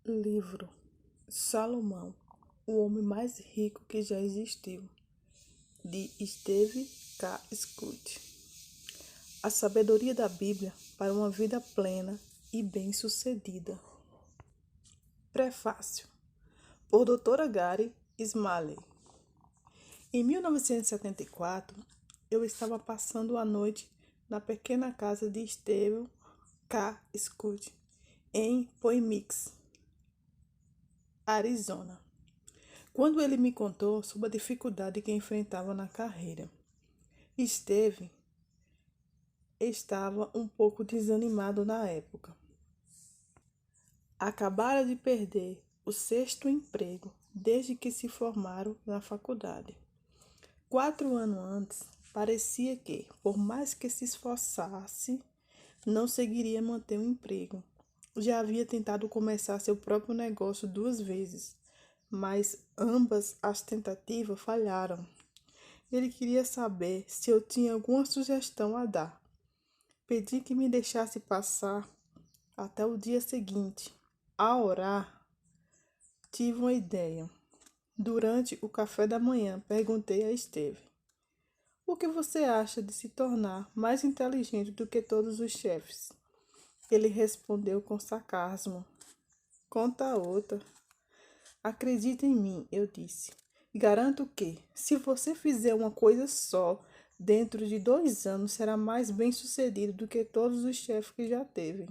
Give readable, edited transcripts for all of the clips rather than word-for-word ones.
Livro Salomão, o homem mais rico que já existiu, de Steve K. Scott. A sabedoria da Bíblia para uma vida plena e bem-sucedida. Prefácio, por Doutora Gary Smalley. Em 1974, eu estava passando a noite na pequena casa de Steve K. Scott, em Phoenix, Arizona, quando ele me contou sobre a dificuldade que enfrentava na carreira. Steve estava um pouco desanimado na época. Acabara de perder o 6º emprego desde que se formaram na faculdade. 4 anos antes, parecia que, por mais que se esforçasse, não conseguiria manter o emprego. Já havia tentado começar seu próprio negócio 2 vezes, mas ambas as tentativas falharam. Ele queria saber se eu tinha alguma sugestão a dar. Pedi que me deixasse passar até o dia seguinte. Ao orar, tive uma ideia. Durante o café da manhã, perguntei a Steve: o que você acha de se tornar mais inteligente do que todos os chefes? Ele respondeu com sarcasmo: conta outra. Acredite em mim, eu disse. Garanto que, se você fizer uma coisa só, dentro de 2 anos será mais bem-sucedido do que todos os chefes que já teve.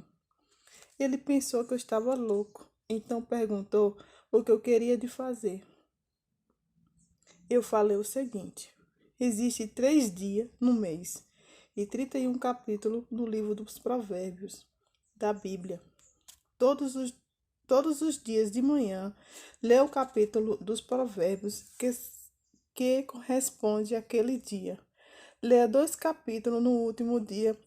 Ele pensou que eu estava louco, então perguntou o que eu queria de fazer. Eu falei o seguinte: existe 3 dias no mês e 31 capítulos no livro dos Provérbios da Bíblia. Todos os dias de manhã, lê o capítulo dos Provérbios que corresponde àquele dia. Leia 2 capítulos no último dia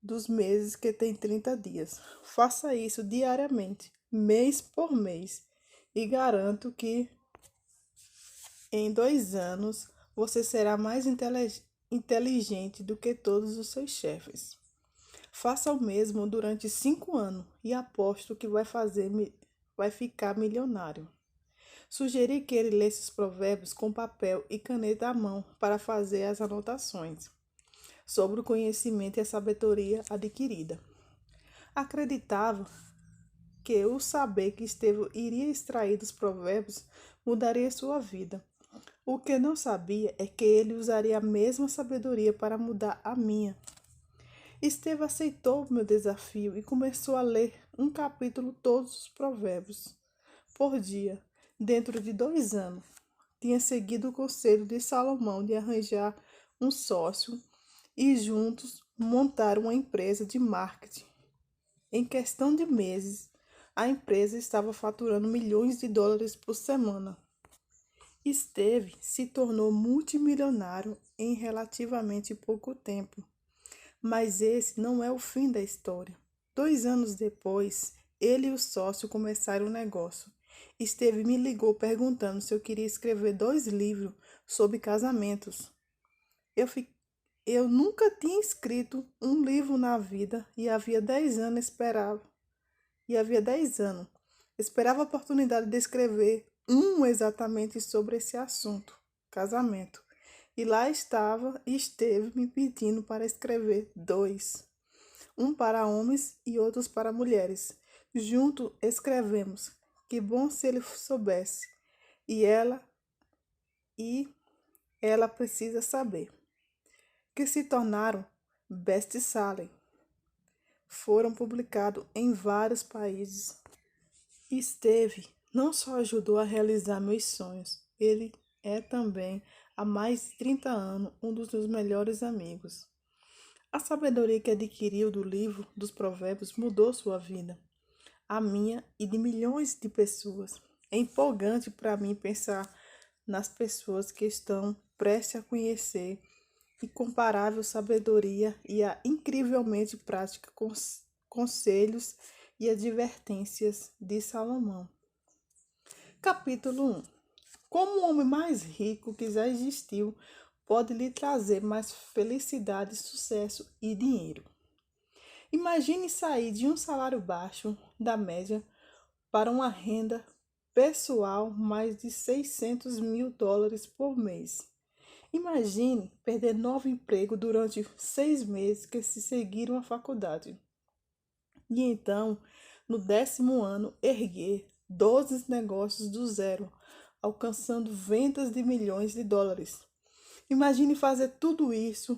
dos meses que tem 30 dias. Faça isso diariamente, mês por mês, e garanto que em 2 anos você será mais inteligente do que todos os seus chefes. Faça o mesmo durante 5 anos e aposto que vai ficar milionário. Sugeri que ele lesse os provérbios com papel e caneta à mão para fazer as anotações sobre o conhecimento e a sabedoria adquirida. Acreditava que o saber que Estevão iria extrair dos provérbios mudaria sua vida. O que não sabia é que ele usaria a mesma sabedoria para mudar a minha. Estevão aceitou o meu desafio e começou a ler um capítulo todos os provérbios por dia. Dentro de 2 anos, tinha seguido o conselho de Salomão de arranjar um sócio e juntos montar uma empresa de marketing. Em questão de meses, a empresa estava faturando milhões de dólares por semana. Steve se tornou multimilionário em relativamente pouco tempo. Mas esse não é o fim da história. 2 anos depois, ele e o sócio começaram o negócio. Steve me ligou perguntando se eu queria escrever 2 livros sobre casamentos. Eu nunca tinha escrito um livro na vida e havia 10 anos esperava a oportunidade de escrever exatamente sobre esse assunto, casamento. E lá esteve me pedindo para escrever 2, um para homens e outros para mulheres. Junto escrevemos. Que bom se ele soubesse. E ela precisa saber. Que se tornaram best-seller. Foram publicados em vários países. Steve não só ajudou a realizar meus sonhos, ele é também, há mais de 30 anos, um dos meus melhores amigos. A sabedoria que adquiriu do livro dos Provérbios mudou sua vida, a minha e de milhões de pessoas. É empolgante para mim pensar nas pessoas que estão prestes a conhecer a incomparável sabedoria e a incrivelmente prática conselhos e advertências de Salomão. Capítulo 1. Como o homem mais rico que já existiu pode lhe trazer mais felicidade, sucesso e dinheiro. Imagine sair de um salário baixo da média para uma renda pessoal mais de $600.000 por mês. Imagine perder 9 empregos durante 6 meses que se seguiram a faculdade. E então, no 10º ano, erguer 12 negócios do zero, alcançando vendas de milhões de dólares. Imagine fazer tudo isso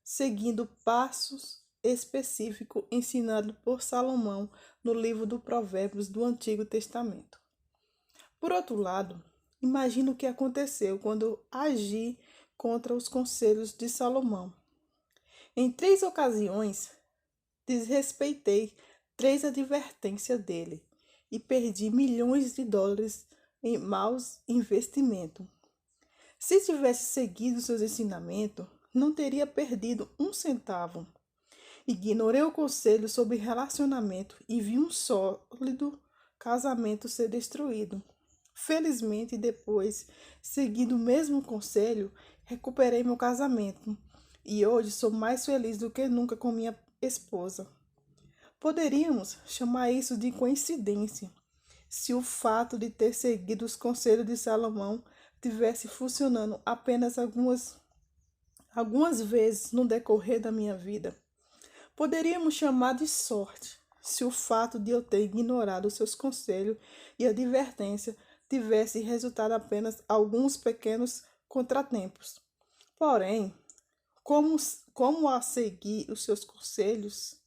seguindo passos específicos ensinados por Salomão no livro do Provérbios do Antigo Testamento. Por outro lado, imagine o que aconteceu quando agi contra os conselhos de Salomão. Em 3 ocasiões, desrespeitei 3 advertências dele e perdi milhões de dólares em maus investimentos. Se tivesse seguido seus ensinamentos, não teria perdido 1 centavo. Ignorei o conselho sobre relacionamento e vi um sólido casamento ser destruído. Felizmente, depois, seguindo o mesmo conselho, recuperei meu casamento e hoje sou mais feliz do que nunca com minha esposa. Poderíamos chamar isso de coincidência, se o fato de ter seguido os conselhos de Salomão tivesse funcionando apenas algumas vezes no decorrer da minha vida. Poderíamos chamar de sorte, se o fato de eu ter ignorado os seus conselhos e advertência tivesse resultado apenas alguns pequenos contratempos. Porém, como a seguir os seus conselhos,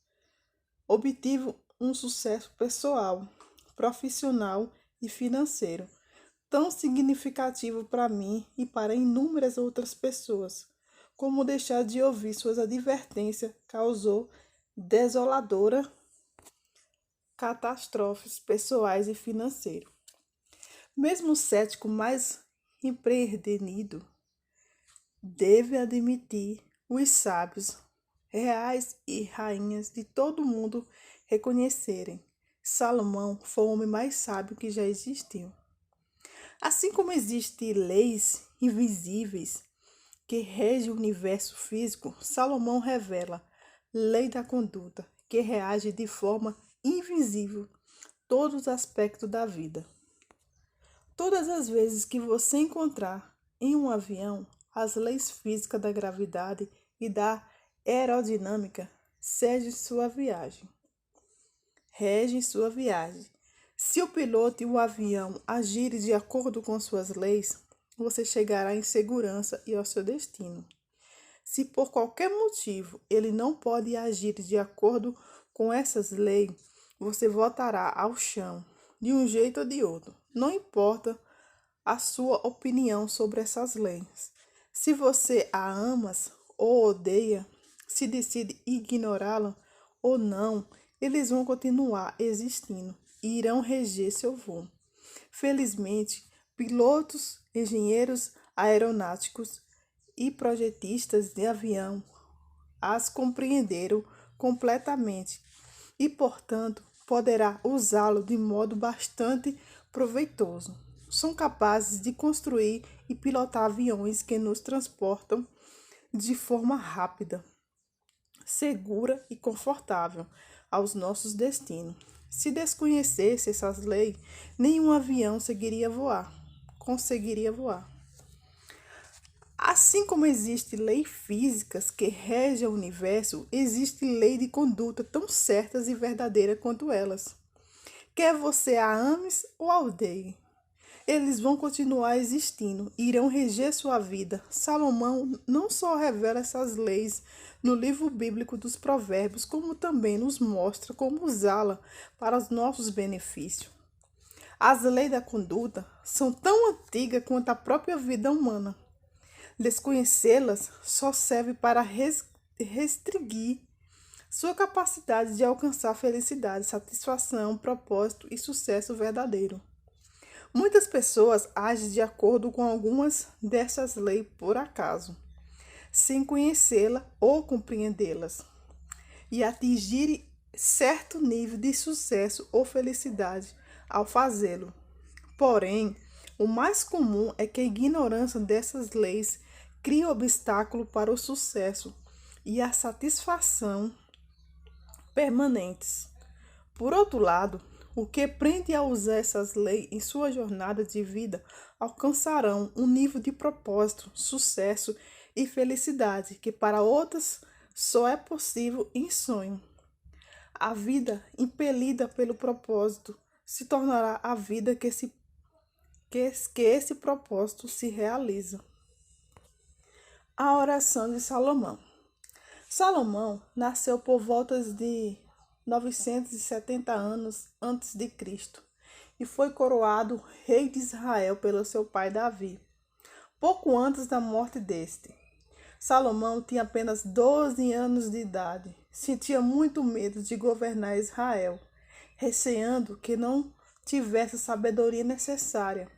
obtive um sucesso pessoal, profissional e financeiro, tão significativo para mim e para inúmeras outras pessoas, como deixar de ouvir suas advertências causou desoladora catástrofes pessoais e financeiras. Mesmo o cético mais empreendenido deve admitir os sábios, reais e rainhas de todo o mundo reconhecerem: Salomão foi o homem mais sábio que já existiu. Assim como existem leis invisíveis que regem o universo físico, Salomão revela lei da conduta que reage de forma invisível todos os aspectos da vida. Todas as vezes que você encontrar em um avião as leis físicas da gravidade e da aerodinâmica, regem sua viagem. Se o piloto e o avião agirem de acordo com suas leis, você chegará em segurança e ao seu destino. Se por qualquer motivo ele não pode agir de acordo com essas leis, você voltará ao chão, de um jeito ou de outro. Não importa a sua opinião sobre essas leis. Se você a amas ou odeia, se decide ignorá-la ou não, eles vão continuar existindo e irão reger seu voo. Felizmente, pilotos, engenheiros aeronáuticos e projetistas de avião as compreenderam completamente e, portanto, poderá usá-lo de modo bastante proveitoso. São capazes de construir e pilotar aviões que nos transportam de forma rápida, segura e confortável aos nossos destinos. Se desconhecesse essas leis, nenhum avião conseguiria voar. Assim como existem leis físicas que regem o universo, existe lei de conduta tão certas e verdadeiras quanto elas. Quer você a ames ou a odeie, eles vão continuar existindo e irão reger sua vida. Salomão não só revela essas leis no livro bíblico dos Provérbios, como também nos mostra como usá-la para os nossos benefícios. As leis da conduta são tão antigas quanto a própria vida humana. Desconhecê-las só serve para restringir sua capacidade de alcançar felicidade, satisfação, propósito e sucesso verdadeiro. Muitas pessoas agem de acordo com algumas dessas leis por acaso, sem conhecê-la ou compreendê-las, e atingirem certo nível de sucesso ou felicidade ao fazê-lo. Porém, o mais comum é que a ignorância dessas leis crie obstáculo para o sucesso e a satisfação permanentes. Por outro lado, O que aprende a usar essas leis em sua jornada de vida alcançarão um nível de propósito, sucesso e felicidade que para outras só é possível em sonho. A vida impelida pelo propósito se tornará a vida que esse propósito se realiza. A oração de Salomão. Salomão nasceu por volta de 970 anos antes de Cristo e foi coroado rei de Israel pelo seu pai Davi, pouco antes da morte deste. Salomão tinha apenas 12 anos de idade. Sentia muito medo de governar Israel, receando que não tivesse a sabedoria necessária.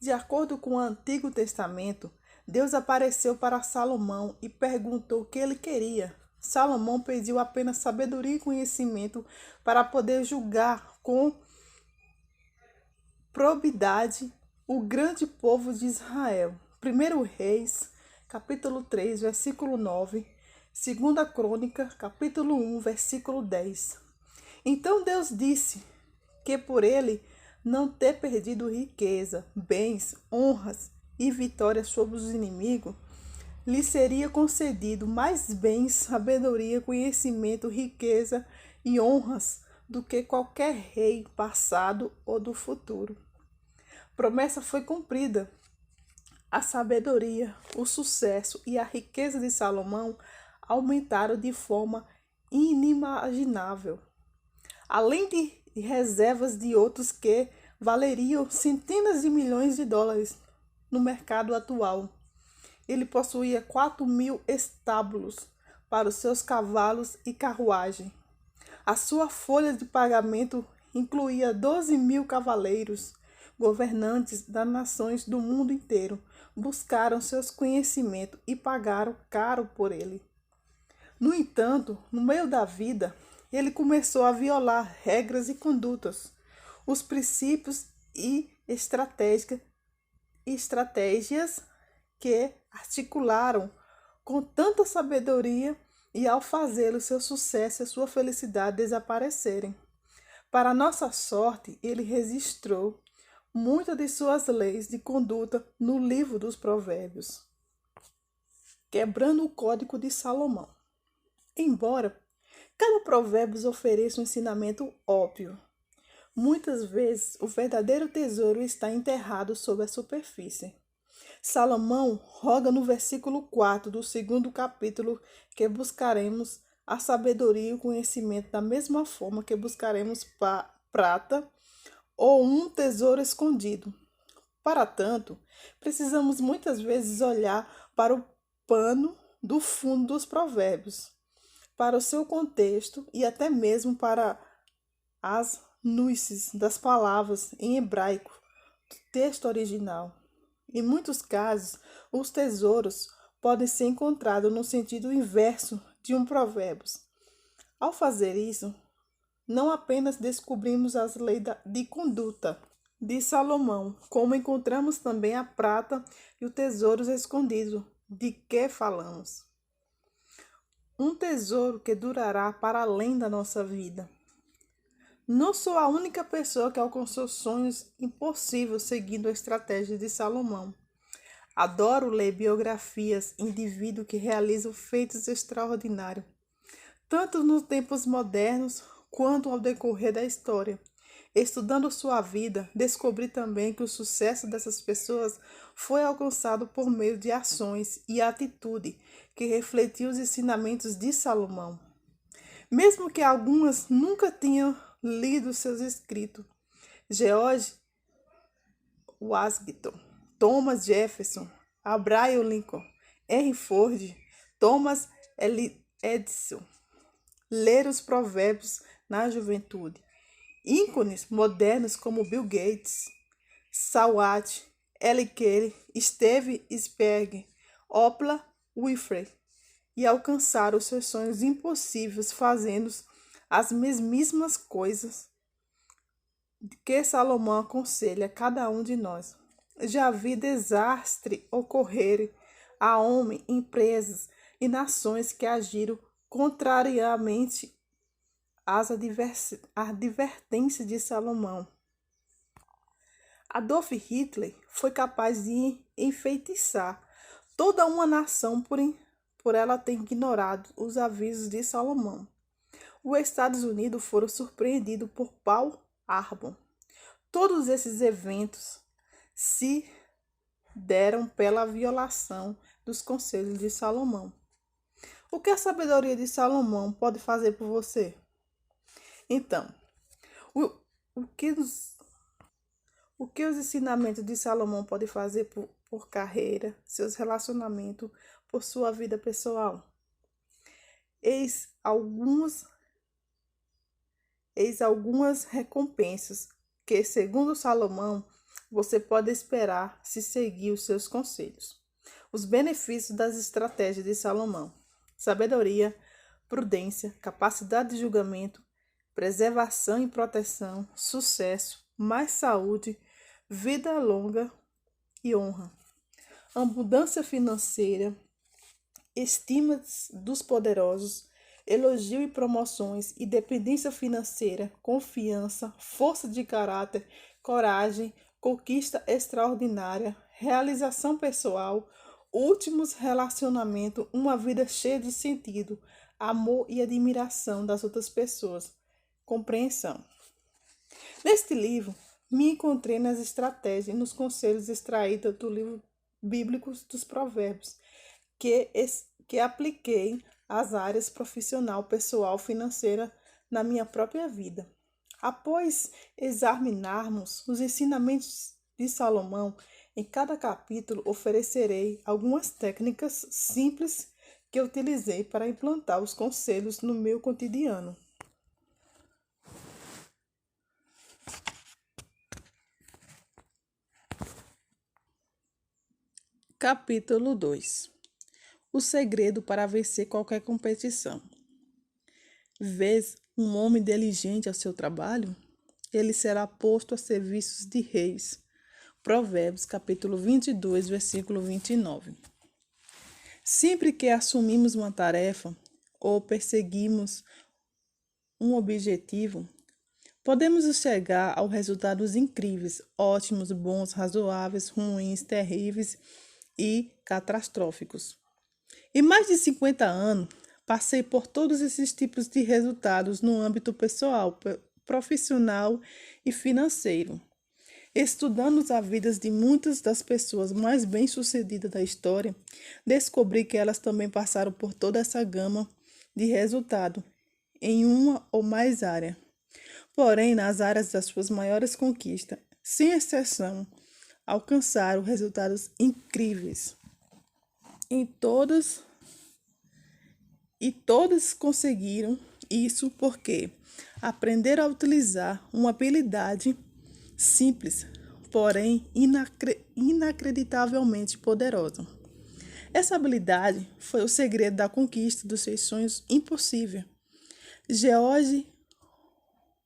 De acordo com o Antigo Testamento, Deus apareceu para Salomão e perguntou o que ele queria. Salomão pediu apenas sabedoria e conhecimento para poder julgar com probidade o grande povo de Israel. 1 Reis, capítulo 3, versículo 9. 2 Crônica, capítulo 1, versículo 10. Então Deus disse que por ele não ter perdido riqueza, bens, honras e vitórias sobre os inimigos, lhe seria concedido mais bens, sabedoria, conhecimento, riqueza e honras do que qualquer rei passado ou do futuro. A promessa foi cumprida. A sabedoria, o sucesso e a riqueza de Salomão aumentaram de forma inimaginável, além de reservas de outros que valeriam centenas de milhões de dólares no mercado atual. Ele possuía 4.000 estábulos para os seus cavalos e carruagem. A sua folha de pagamento incluía 12.000 cavaleiros. Governantes das nações do mundo inteiro buscaram seus conhecimentos e pagaram caro por ele. No entanto, no meio da vida, ele começou a violar regras e condutas, os princípios e estratégias que articularam com tanta sabedoria e ao fazê-lo seu sucesso e sua felicidade desaparecerem. Para nossa sorte, ele registrou muitas de suas leis de conduta no livro dos Provérbios, quebrando o Código de Salomão. Embora cada provérbio ofereça um ensinamento óbvio, muitas vezes o verdadeiro tesouro está enterrado sob a superfície. Salomão roga no versículo 4 do 2º capítulo que buscaremos a sabedoria e o conhecimento da mesma forma que buscaremos prata ou um tesouro escondido. Para tanto, precisamos muitas vezes olhar para o pano do fundo dos provérbios, para o seu contexto e até mesmo para as nuances das palavras em hebraico do texto original. Em muitos casos, os tesouros podem ser encontrados no sentido inverso de um provérbio. Ao fazer isso, não apenas descobrimos as leis de conduta de Salomão, como encontramos também a prata e o tesouro escondido de que falamos. Um tesouro que durará para além da nossa vida. Não sou a única pessoa que alcançou sonhos impossíveis seguindo a estratégia de Salomão. Adoro ler biografias de indivíduos que realizam feitos extraordinários, tanto nos tempos modernos quanto ao decorrer da história. Estudando sua vida, descobri também que o sucesso dessas pessoas foi alcançado por meio de ações e atitude que refletiam os ensinamentos de Salomão. Mesmo que algumas nunca tenham lido seus escritos, George Washington, Thomas Jefferson, Abraham Lincoln, Henry Ford, Thomas Edison, ler os provérbios na juventude. Ícones modernos como Bill Gates, Sawat, L. Kelly, Steve Spurgeon, Oprah Winfrey e alcançaram os seus sonhos impossíveis fazendo as mesmas coisas que Salomão aconselha a cada um de nós. Já vi desastre ocorrer a homens, empresas e nações que agiram contrariamente advertências de Salomão. Adolf Hitler foi capaz de enfeitiçar toda uma nação por ela ter ignorado os avisos de Salomão. Os Estados Unidos foram surpreendidos por Pearl Harbor. Todos esses eventos se deram pela violação dos conselhos de Salomão. O que a sabedoria de Salomão pode fazer por você? Então, o que os ensinamentos de Salomão podem fazer por carreira, seus relacionamentos, por sua vida pessoal? Eis algumas recompensas que, segundo Salomão, você pode esperar se seguir os seus conselhos. Os benefícios das estratégias de Salomão: sabedoria, prudência, capacidade de julgamento, preservação e proteção, sucesso, mais saúde, vida longa e honra. Abundância financeira, estima dos poderosos, elogio e promoções, independência financeira, confiança, força de caráter, coragem, conquista extraordinária, realização pessoal, últimos relacionamentos, uma vida cheia de sentido, amor e admiração das outras pessoas, compreensão. Neste livro, me encontrei nas estratégias e nos conselhos extraídos do livro bíblico dos Provérbios, que apliquei às áreas profissional, pessoal, financeira na minha própria vida. Após examinarmos os ensinamentos de Salomão, em cada capítulo oferecerei algumas técnicas simples que utilizei para implantar os conselhos no meu cotidiano. Capítulo 2. O segredo para vencer qualquer competição. Vês um homem diligente ao seu trabalho? Ele será posto a serviço de reis. Provérbios, capítulo 22, versículo 29. Sempre que assumimos uma tarefa ou perseguimos um objetivo, podemos chegar a resultados incríveis, ótimos, bons, razoáveis, ruins, terríveis e catastróficos. Em mais de 50 anos, passei por todos esses tipos de resultados no âmbito pessoal, profissional e financeiro. Estudando as vidas de muitas das pessoas mais bem-sucedidas da história, descobri que elas também passaram por toda essa gama de resultado em uma ou mais áreas. Porém, nas áreas das suas maiores conquistas, sem exceção, alcançaram resultados incríveis. Todas conseguiram isso porque aprenderam a utilizar uma habilidade simples, porém inacreditavelmente poderosa. Essa habilidade foi o segredo da conquista dos seus sonhos impossíveis. George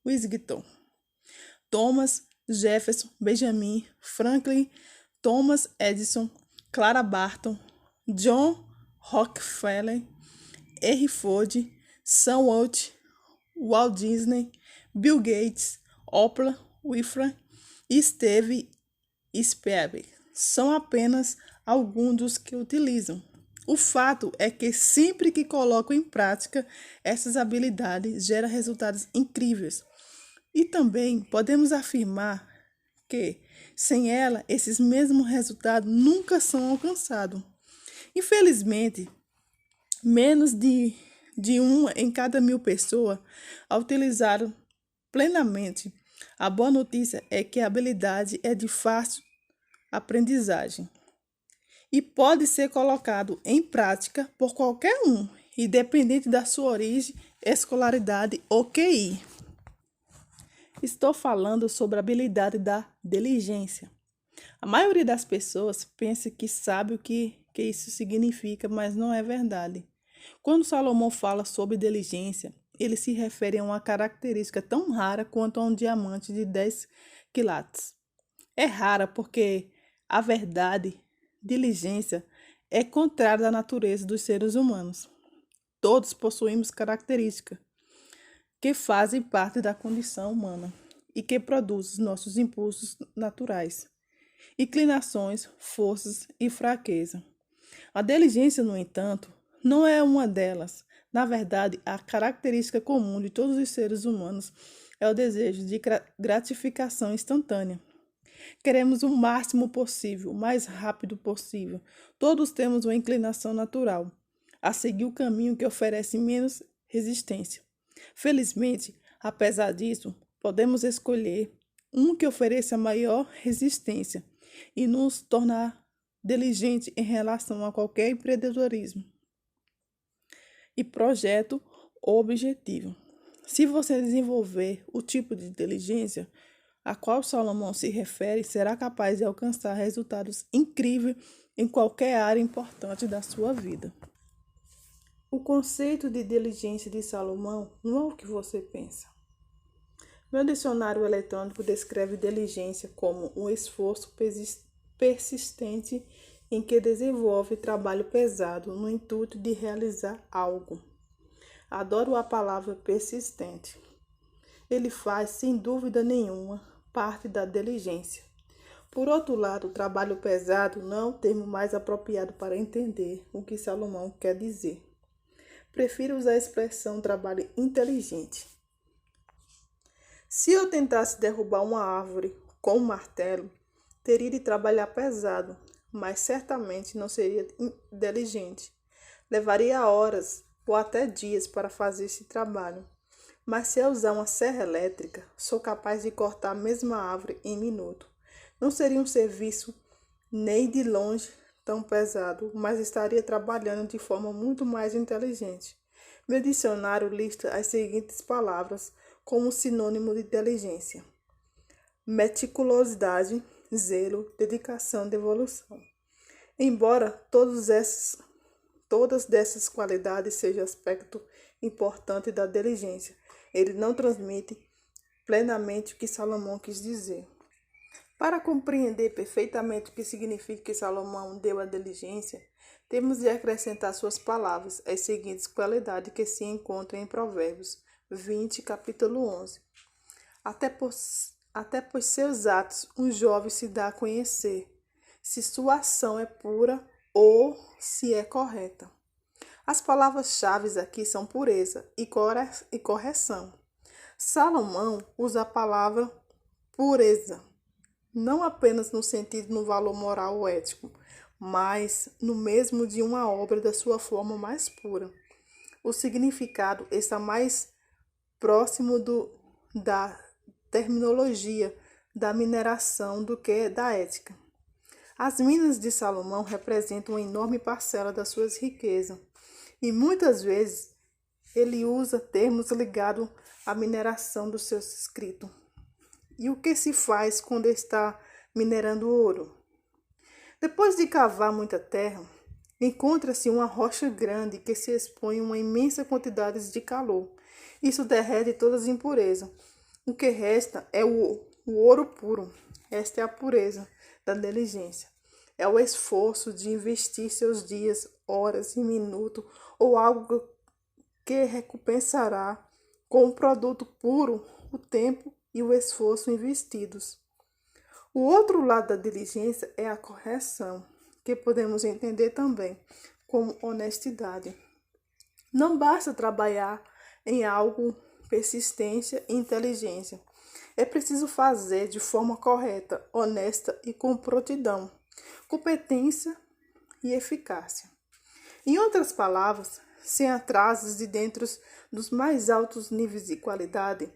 Washington, Thomas Jefferson, Benjamin Franklin, Thomas Edison, Clara Barton, John Rockefeller, Henry Ford, Sam Walton, Walt Disney, Bill Gates, Oprah Winfrey e Steve Spielberg são apenas alguns dos que utilizam. O fato é que sempre que colocam em prática essas habilidades, gera resultados incríveis. E também podemos afirmar que, sem ela, esses mesmos resultados nunca são alcançados. Infelizmente, menos de uma em cada 1.000 pessoas a utilizaram plenamente. A boa notícia é que a habilidade é de fácil aprendizagem e pode ser colocado em prática por qualquer um, independente da sua origem, escolaridade ou QI. Estou falando sobre a habilidade da diligência. A maioria das pessoas pensa que sabe o que isso significa, mas não é verdade. Quando Salomão fala sobre diligência, ele se refere a uma característica tão rara quanto a um diamante de 10 quilates. É rara porque, a verdade, diligência é contrária à natureza dos seres humanos. Todos possuímos características que fazem parte da condição humana e que produzem nossos impulsos naturais, inclinações, forças e fraqueza. A diligência, no entanto, não é uma delas. Na verdade, a característica comum de todos os seres humanos é o desejo de gratificação instantânea. Queremos o máximo possível, o mais rápido possível. Todos temos uma inclinação natural a seguir o caminho que oferece menos resistência. Felizmente, apesar disso, podemos escolher um que ofereça maior resistência e nos tornar diligente em relação a qualquer empreendedorismo e projeto ou objetivo. Se você desenvolver o tipo de diligência a qual Salomão se refere, será capaz de alcançar resultados incríveis em qualquer área importante da sua vida. O conceito de diligência de Salomão não é o que você pensa. Meu dicionário eletrônico descreve diligência como um esforço persistente em que desenvolve trabalho pesado no intuito de realizar algo. Adoro a palavra persistente. Ele faz, sem dúvida nenhuma, parte da diligência. Por outro lado, o trabalho pesado não é o termo mais apropriado para entender o que Salomão quer dizer. Prefiro usar a expressão trabalho inteligente. Se eu tentasse derrubar uma árvore com um martelo, teria de trabalhar pesado, mas certamente não seria diligente. Levaria horas ou até dias para fazer esse trabalho. Mas se eu usar uma serra elétrica, sou capaz de cortar a mesma árvore em minuto. Não seria um serviço nem de longe tão pesado, mas estaria trabalhando de forma muito mais inteligente. Meu dicionário lista as seguintes palavras como sinônimo de inteligência: meticulosidade, zelo, dedicação, devolução. Embora todas dessas qualidades sejam aspecto importante da diligência, ele não transmite plenamente o que Salomão quis dizer. Para compreender perfeitamente o que significa que Salomão deu à diligência, temos de acrescentar suas palavras as seguintes qualidades que se encontram em Provérbios 20, capítulo 11. Até por seus atos um jovem se dá a conhecer, se sua ação é pura ou se é correta. As palavras-chave aqui são pureza e correção. Salomão usa a palavra pureza, não apenas no sentido no valor moral ou ético, mas no mesmo de uma obra da sua forma mais pura. O significado está mais próximo da terminologia da mineração do que da ética. As minas de Salomão representam uma enorme parcela das suas riquezas e muitas vezes ele usa termos ligados à mineração dos seus escritos. E o que se faz quando está minerando ouro? Depois de cavar muita terra, encontra-se uma rocha grande que se expõe a uma imensa quantidade de calor. Isso derrete todas as impurezas. O que resta é o ouro puro. Esta é a pureza da diligência. É o esforço de investir seus dias, horas e minutos ou algo que recompensará com um produto puro o tempo e o esforço investidos. O outro lado da diligência é a correção, que podemos entender também como honestidade. Não basta trabalhar em algo persistência e inteligência. É preciso fazer de forma correta, honesta e com prontidão, competência e eficácia. Em outras palavras, sem atrasos de dentro dos mais altos níveis de qualidade,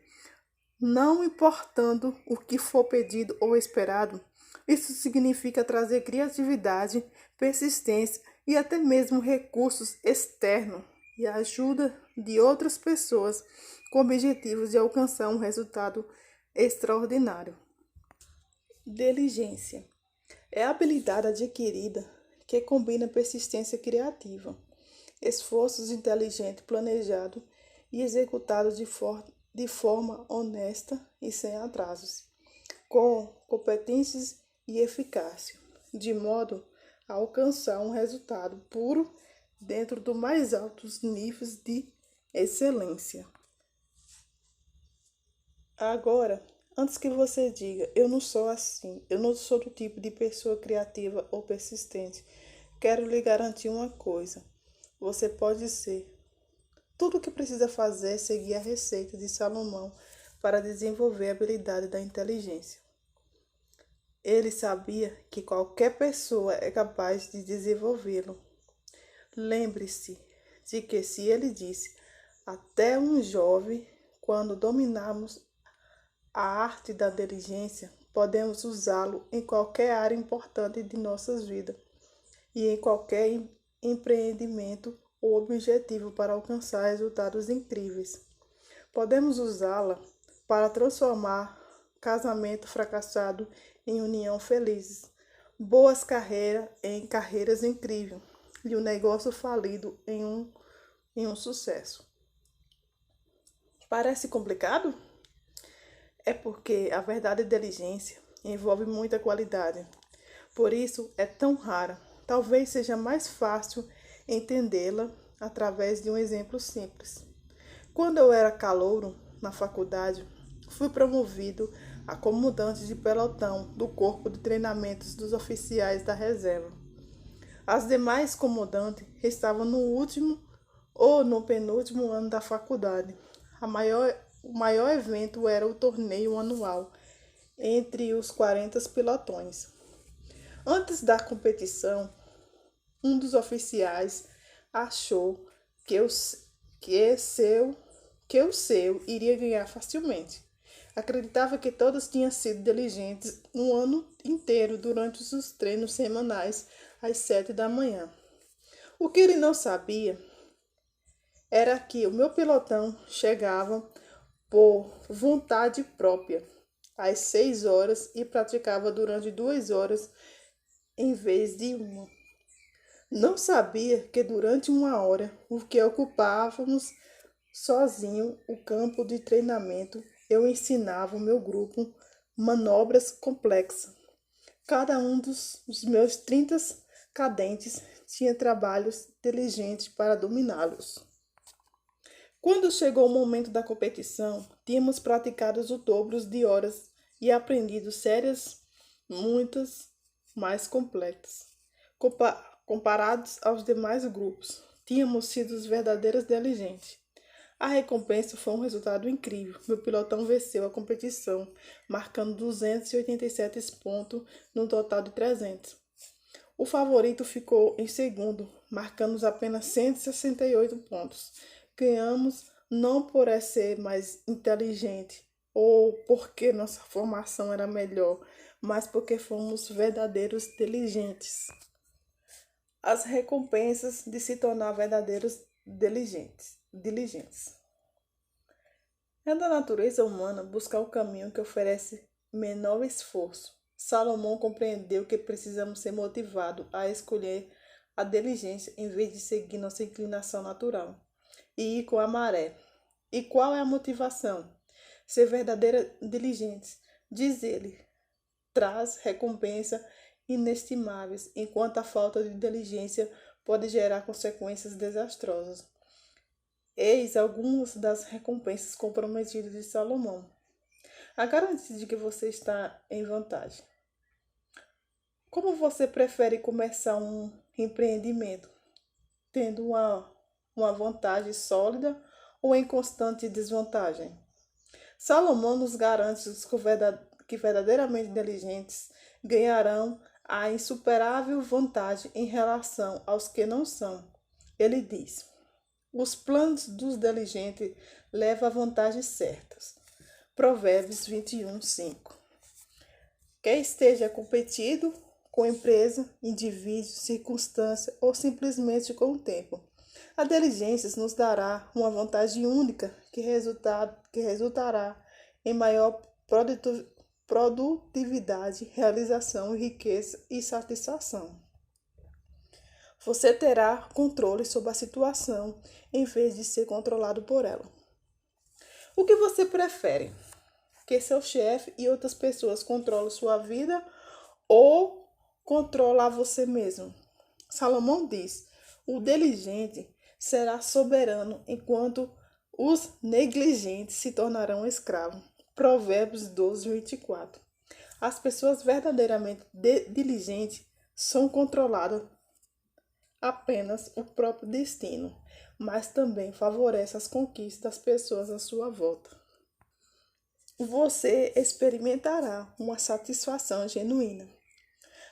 não importando o que for pedido ou esperado, isso significa trazer criatividade, persistência e até mesmo recursos externos e a ajuda de outras pessoas com objetivos de alcançar um resultado extraordinário. Diligência é a habilidade adquirida que combina persistência criativa, esforços inteligentes planejados e executados de forma honesta e sem atrasos, com competências e eficácia, de modo a alcançar um resultado puro dentro dos mais altos níveis de excelência. Agora, antes que você diga, eu não sou assim, eu não sou do tipo de pessoa criativa ou persistente, quero lhe garantir uma coisa: você pode ser. Tudo o que precisa fazer é seguir a receita de Salomão para desenvolver a habilidade da inteligência. Ele sabia que qualquer pessoa é capaz de desenvolvê-lo. Lembre-se de que se ele disse até um jovem, quando dominarmos a arte da inteligência, podemos usá-lo em qualquer área importante de nossas vidas e em qualquer empreendimento ou objetivo para alcançar resultados incríveis. Podemos usá-la para transformar casamento fracassado em união feliz, boas carreiras em carreiras incríveis e um negócio falido em um sucesso. Parece complicado? É porque a verdadeira inteligência envolve muita qualidade. Por isso é tão rara. Talvez seja mais fácil entendê-la através de um exemplo simples. Quando eu era calouro na faculdade, fui promovido a comandante de pelotão do corpo de treinamentos dos oficiais da reserva. As demais comandantes estavam no último ou no penúltimo ano da faculdade. O maior evento era o torneio anual entre os 40 pilotões. Antes da competição, um dos oficiais achou que o seu iria ganhar facilmente. Acreditava que todos tinham sido diligentes um ano inteiro durante os treinos semanais às 7 da manhã. O que ele não sabia era que o meu pelotão chegava por vontade própria às 6 horas e praticava durante 2 horas em vez de uma. Não sabia que durante uma hora, o que ocupávamos sozinho o campo de treinamento, eu ensinava o meu grupo manobras complexas. Cada um dos meus 30 cadentes tinha trabalhos inteligentes para dominá-los. Quando chegou o momento da competição, tínhamos praticado o dobro de horas e aprendido séries muitas mais complexas. Comparados aos demais grupos, tínhamos sido os verdadeiros diligentes. A recompensa foi um resultado incrível. Meu pilotão venceu a competição, marcando 287 pontos no total de 300. O favorito ficou em segundo, marcando apenas 168 pontos. Ganhamos não por ser mais inteligente ou porque nossa formação era melhor, mas porque fomos verdadeiros diligentes. As recompensas de se tornar verdadeiros diligentes. É da natureza humana buscar o caminho que oferece menor esforço. Salomão compreendeu que precisamos ser motivados a escolher a diligência em vez de seguir nossa inclinação natural e ir com a maré. E qual é a motivação? Ser verdadeira diligentes, diz ele, traz recompensa inestimáveis, enquanto a falta de diligência pode gerar consequências desastrosas. Eis algumas das recompensas comprometidas de Salomão. A garantia de que você está em vantagem. Como você prefere começar um empreendimento? Tendo uma vantagem sólida ou em constante desvantagem? Salomão nos garante que verdadeiramente inteligentes ganharão a insuperável vantagem em relação aos que não são. Ele diz: os planos dos diligentes levam a vantagens certas. Provérbios 21, 5. Quer esteja competido com empresa, indivíduo, circunstância ou simplesmente com o tempo. A diligência nos dará uma vantagem única que resultará em maior produtividade, realização, riqueza e satisfação. Você terá controle sobre a situação em vez de ser controlado por ela. O que você prefere? Que seu chefe e outras pessoas controlem sua vida ou controlar você mesmo? Salomão diz: o diligente será soberano enquanto os negligentes se tornarão escravos. Provérbios 12, 24. As pessoas verdadeiramente diligentes são controladas apenas o próprio destino, mas também favorece as conquistas das pessoas à sua volta. Você experimentará uma satisfação genuína.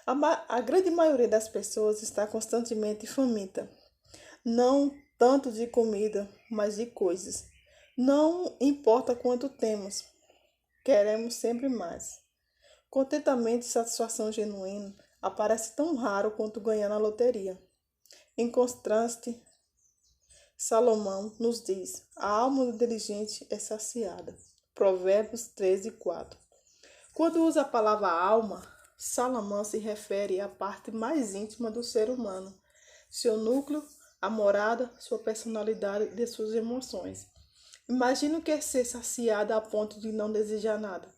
A grande maioria das pessoas está constantemente faminta, não tanto de comida, mas de coisas. Não importa quanto temos, queremos sempre mais. Contentamento e satisfação genuína aparece tão raro quanto ganhar na loteria. Em contraste, Salomão nos diz: a alma do diligente é saciada. Provérbios 13, 4. Quando usa a palavra alma, Salomão se refere à parte mais íntima do ser humano, seu núcleo, a morada, sua personalidade e suas emoções. Imagina o que é ser saciada a ponto de não desejar nada.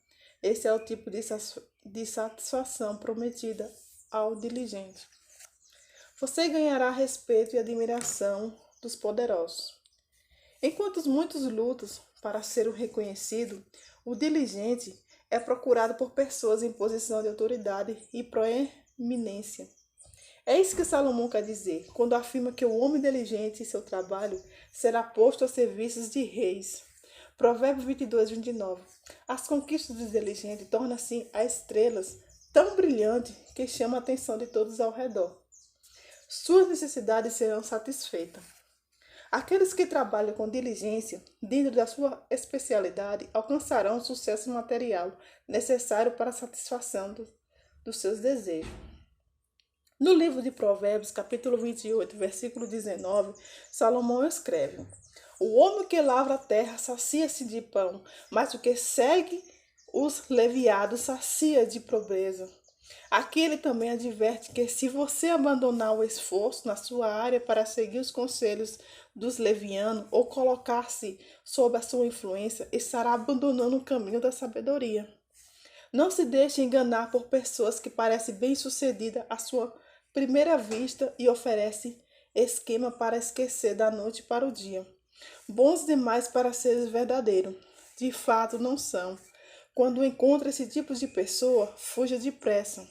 Esse é o tipo de satisfação prometida ao diligente. Você ganhará respeito e admiração dos poderosos. Enquanto muitos lutam para ser reconhecido, o diligente é procurado por pessoas em posição de autoridade e proeminência. É isso que Salomão quer dizer quando afirma que o homem diligente em seu trabalho será posto a serviço de reis. Provérbios 22, 29. As conquistas do diligente tornam assim as estrelas tão brilhantes que chamam a atenção de todos ao redor. Suas necessidades serão satisfeitas. Aqueles que trabalham com diligência dentro da sua especialidade alcançarão o sucesso material necessário para a satisfação dos seus desejos. No livro de Provérbios, capítulo 28, versículo 19, Salomão escreve: o homem que lavra a terra sacia-se de pão, mas o que segue os leviados sacia de pobreza. Aqui ele também adverte que se você abandonar o esforço na sua área para seguir os conselhos dos levianos ou colocar-se sob a sua influência, estará abandonando o caminho da sabedoria. Não se deixe enganar por pessoas que parecem bem-sucedidas à sua primeira vista e oferecem esquema para esquecer da noite para o dia. Bons demais para seres verdadeiros. De fato, não são. Quando encontra esse tipo de pessoa, fuja depressa.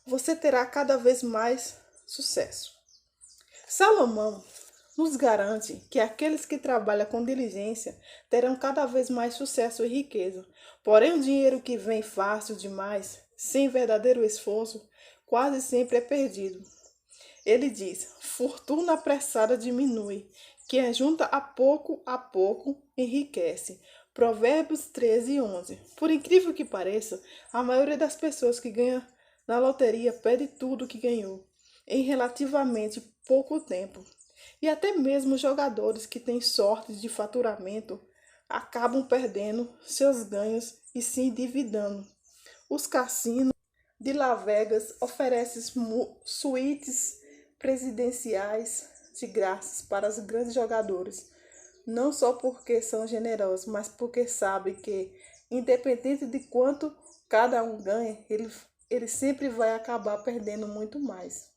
Você terá cada vez mais sucesso. Salomão nos garante que aqueles que trabalham com diligência terão cada vez mais sucesso e riqueza. Porém, o dinheiro que vem fácil demais, sem verdadeiro esforço, quase sempre é perdido. Ele diz: fortuna apressada diminui, quem junta a pouco enriquece. Provérbios 13, 11. Por incrível que pareça, a maioria das pessoas que ganham na loteria perde tudo o que ganhou em relativamente pouco tempo. E até mesmo jogadores que têm sorte de faturamento acabam perdendo seus ganhos e se endividando. Os cassinos de Las Vegas oferecem suítes presidenciais de graça para os grandes jogadores, não só porque são generosos, mas porque sabem que, independente de quanto cada um ganha, ele sempre vai acabar perdendo muito mais.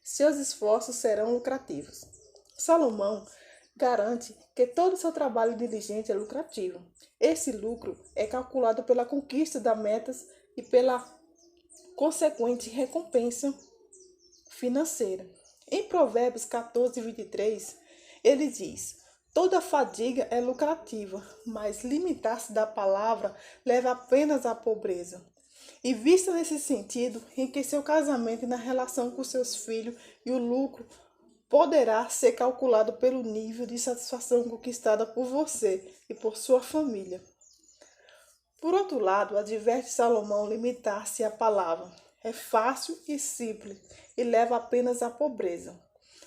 Seus esforços serão lucrativos. Salomão garante que todo seu trabalho diligente é lucrativo. Esse lucro é calculado pela conquista das metas e pela consequente recompensa financeira. Em Provérbios 14, 23, ele diz: toda fadiga é lucrativa, mas limitar-se da palavra leva apenas à pobreza. E vista nesse sentido, em que seu casamento e na relação com seus filhos e o lucro poderá ser calculado pelo nível de satisfação conquistada por você e por sua família. Por outro lado, adverte Salomão limitar-se à palavra. É fácil e simples e leva apenas à pobreza.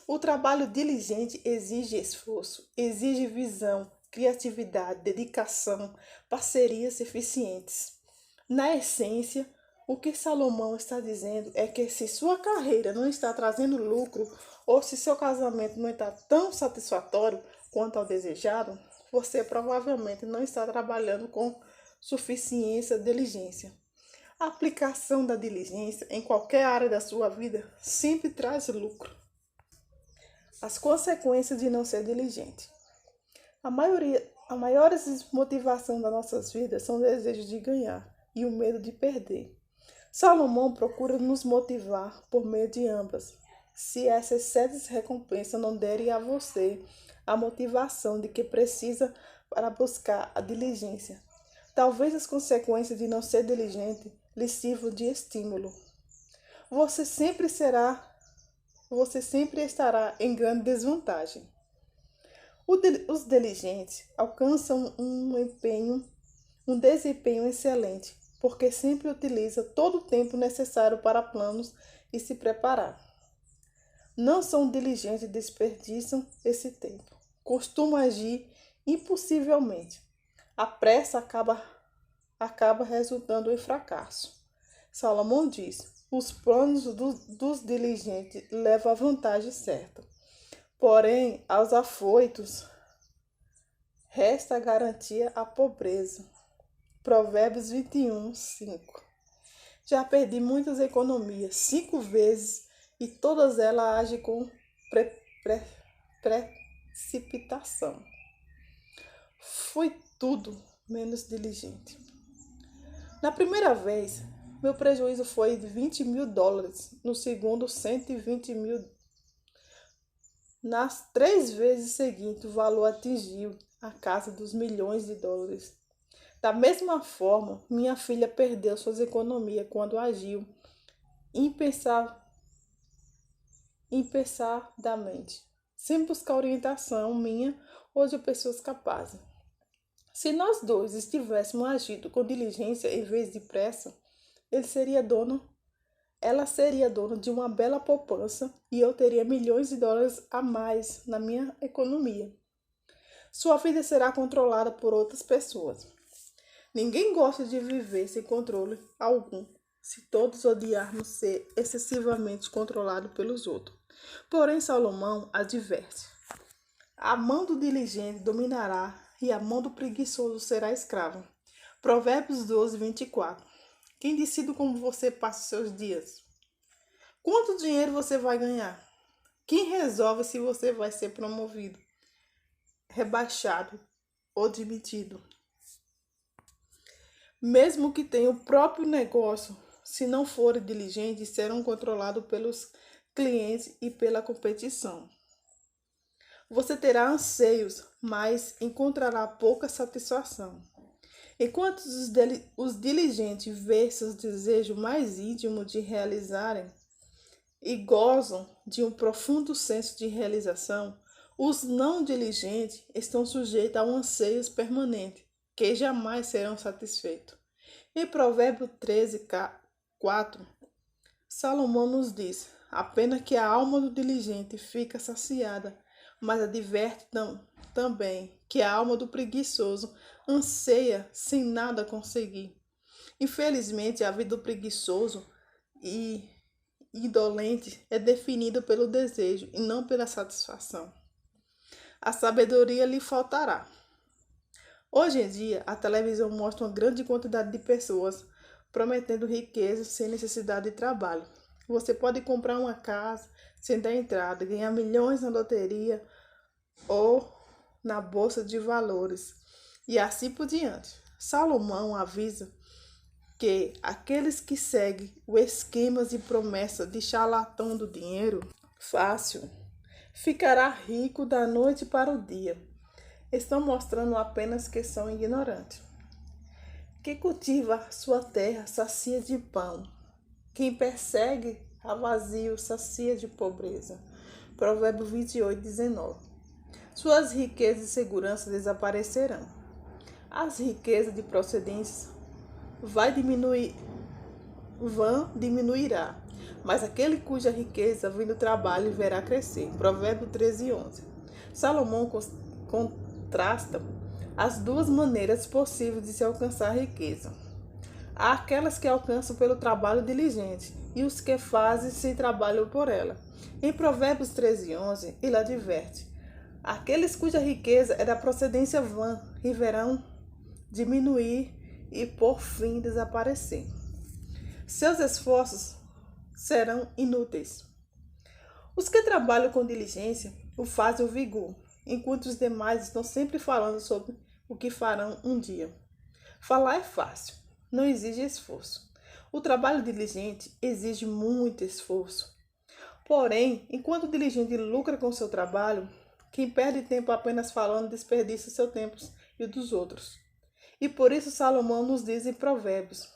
O trabalho diligente exige esforço, exige visão, criatividade, dedicação, parcerias eficientes. Na essência, o que Salomão está dizendo é que se sua carreira não está trazendo lucro ou se seu casamento não está tão satisfatório quanto ao desejado, você provavelmente não está trabalhando com suficiência e diligência. A aplicação da diligência em qualquer área da sua vida sempre traz lucro. As consequências de não ser diligente. A maior motivação das nossas vidas são o desejo de ganhar e o medo de perder. Salomão procura nos motivar por meio de ambas. Se essas sete recompensas não derem a você a motivação de que precisa para buscar a diligência, talvez as consequências de não ser diligente lhe sirvam de estímulo. Você sempre estará em grande desvantagem. Os diligentes alcançam um desempenho excelente, porque sempre utiliza todo o tempo necessário para planos e se preparar. Não são diligentes e desperdiçam esse tempo. Costumam agir impossivelmente. A pressa acaba resultando em fracasso. Salomão diz: os planos dos diligentes levam à vantagem certa. Porém, aos afoitos resta garantia à pobreza. Provérbios 21, 5. Já perdi muitas economias 5 vezes e todas elas agem com precipitação. Fui tudo menos diligente. Na primeira vez, meu prejuízo foi de $20.000. No segundo, $120.000. Nas 3 vezes seguintes, o valor atingiu a casa dos $milhões. Da mesma forma, minha filha perdeu suas economias quando agiu impensadamente, sem buscar orientação minha ou de pessoas capazes. Se nós dois estivéssemos agindo com diligência em vez de pressa, ela seria dona de uma bela poupança e eu teria $milhões a mais na minha economia. Sua vida será controlada por outras pessoas. Ninguém gosta de viver sem controle algum, se todos odiarmos ser excessivamente controlados pelos outros. Porém, Salomão adverte: a mão do diligente dominará e a mão do preguiçoso será escrava. Provérbios 12, 24. Quem decide como você passa os seus dias? Quanto dinheiro você vai ganhar? Quem resolve se você vai ser promovido, rebaixado ou demitido? Mesmo que tenha o próprio negócio, se não forem diligentes, serão controlados pelos clientes e pela competição. Você terá anseios, mas encontrará pouca satisfação. Enquanto os diligentes veem seus desejos mais íntimos de realizarem e gozam de um profundo senso de realização, os não diligentes estão sujeitos a um anseios permanente, que jamais serão satisfeitos. Em Provérbios 13, 4, Salomão nos diz: a pena que a alma do diligente fica saciada, mas adverte também que a alma do preguiçoso anseia sem nada conseguir. Infelizmente, a vida do preguiçoso e indolente é definida pelo desejo e não pela satisfação. A sabedoria lhe faltará. Hoje em dia, a televisão mostra uma grande quantidade de pessoas prometendo riqueza sem necessidade de trabalho. Você pode comprar uma casa sem dar entrada, ganhar milhões na loteria ou na bolsa de valores e assim por diante. Salomão avisa que aqueles que seguem os esquemas e promessas de charlatão do dinheiro fácil ficará rico da noite para o dia. Estão mostrando apenas que são ignorantes. Quem cultiva sua terra sacia de pão. Quem persegue a vazio sacia de pobreza. Provérbios 28, 19. Suas riquezas e segurança desaparecerão. As riquezas de procedência diminuirá, mas aquele cuja riqueza vem do trabalho verá crescer. Provérbios 13, 11. Salomão contrasta as duas maneiras possíveis de se alcançar a riqueza. Há aquelas que alcançam pelo trabalho diligente e os que fazem sem trabalho por ela. Em Provérbios 13, 11, ele adverte: aqueles cuja riqueza é da procedência vã e verão diminuir e por fim desaparecer. Seus esforços serão inúteis. Os que trabalham com diligência o fazem o vigor, enquanto os demais estão sempre falando sobre o que farão um dia. Falar é fácil, não exige esforço. O trabalho diligente exige muito esforço. Porém, enquanto o diligente lucra com seu trabalho, quem perde tempo apenas falando desperdiça seu tempo e o dos outros. E por isso Salomão nos diz em Provérbios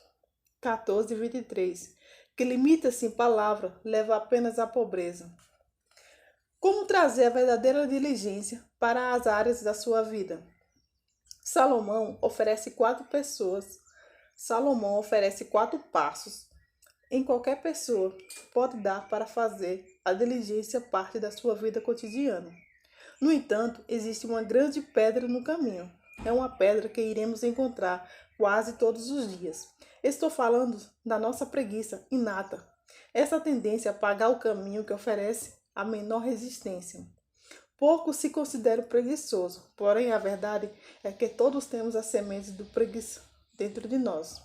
14:23, que limita-se em palavra leva apenas à pobreza. Como trazer a verdadeira diligência para as áreas da sua vida? Salomão oferece 4 passos em qualquer pessoa pode dar para fazer a diligência parte da sua vida cotidiana. No entanto, existe uma grande pedra no caminho. É uma pedra que iremos encontrar quase todos os dias. Estou falando da nossa preguiça inata. Essa tendência a pagar o caminho que oferece a menor resistência. Pouco se considera preguiçoso, porém a verdade é que todos temos as sementes do preguiça dentro de nós.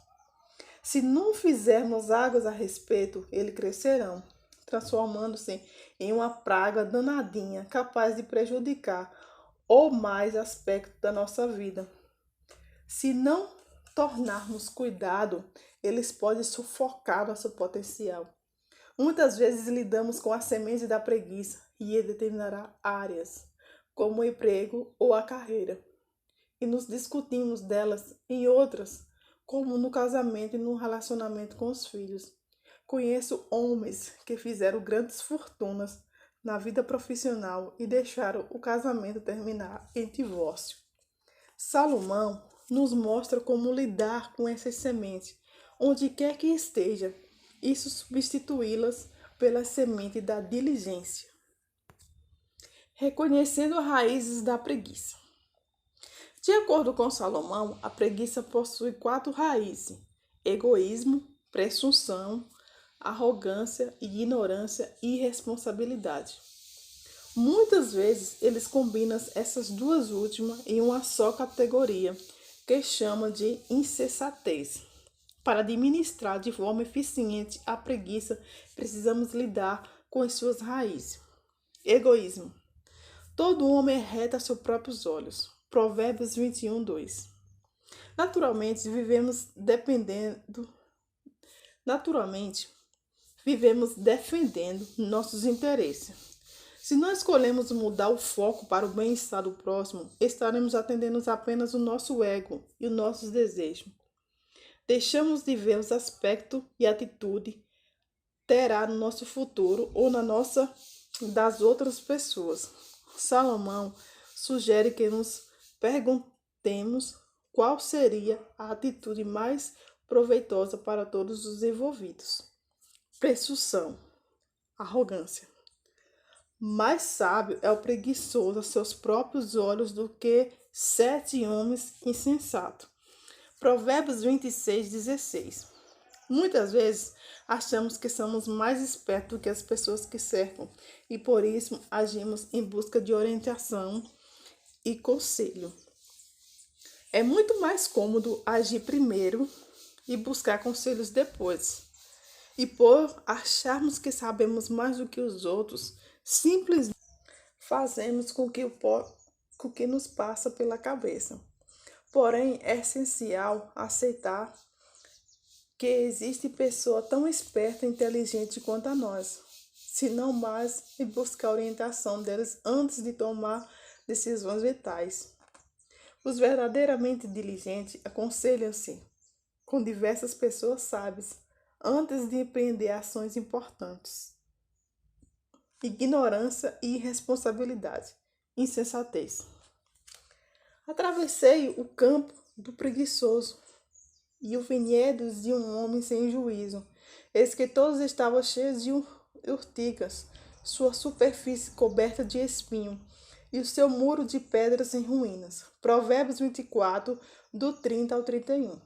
Se não fizermos águas a respeito, eles crescerão, transformando-se em uma praga danadinha, capaz de prejudicar ou mais aspectos da nossa vida. Se não tornarmos cuidado, eles podem sufocar nosso potencial. Muitas vezes lidamos com a semente da preguiça e ele determinará áreas, como o emprego ou a carreira, e nos discutimos delas em outras, como no casamento e no relacionamento com os filhos. Conheço homens que fizeram grandes fortunas na vida profissional e deixaram o casamento terminar em divórcio. Salomão nos mostra como lidar com essas sementes, onde quer que esteja, isso substituí-las pela semente da diligência. Reconhecendo as raízes da preguiça. De acordo com Salomão, a preguiça possui 4 raízes: egoísmo, presunção, arrogância, ignorância e irresponsabilidade. Muitas vezes eles combinam essas duas últimas em uma só categoria, que chama de insensatez. Para administrar de forma eficiente a preguiça, precisamos lidar com as suas raízes. Egoísmo. Todo homem é reto a seus próprios olhos. Provérbios 21:2. Naturalmente, vivemos defendendo nossos interesses. Se não escolhemos mudar o foco para o bem-estar do próximo, estaremos atendendo apenas o nosso ego e os nossos desejos. Deixamos de ver os aspectos e atitude terá no nosso futuro ou na nossa das outras pessoas. Salomão sugere que nos perguntemos qual seria a atitude mais proveitosa para todos os envolvidos. Presunção, arrogância. Mais sábio é o preguiçoso a seus próprios olhos do que 7 homens insensatos. Provérbios 26:16. Muitas vezes achamos que somos mais espertos do que as pessoas que cercam e por isso agimos em busca de orientação e conselho. É muito mais cômodo agir primeiro e buscar conselhos depois. E por acharmos que sabemos mais do que os outros, simplesmente fazemos com que nos passa pela cabeça. Porém, é essencial aceitar que existe pessoa tão esperta e inteligente quanto a nós, se não mais, e buscar a orientação deles antes de tomar decisões vitais. Os verdadeiramente diligentes aconselham-se com diversas pessoas sábias antes de empreender ações importantes. Ignorância e irresponsabilidade, insensatez. Atravessei o campo do preguiçoso e o vinhedos de um homem sem juízo. Eis que todos estavam cheios de urticas, sua superfície coberta de espinho, e o seu muro de pedras em ruínas. Provérbios 24, do 30 ao 31.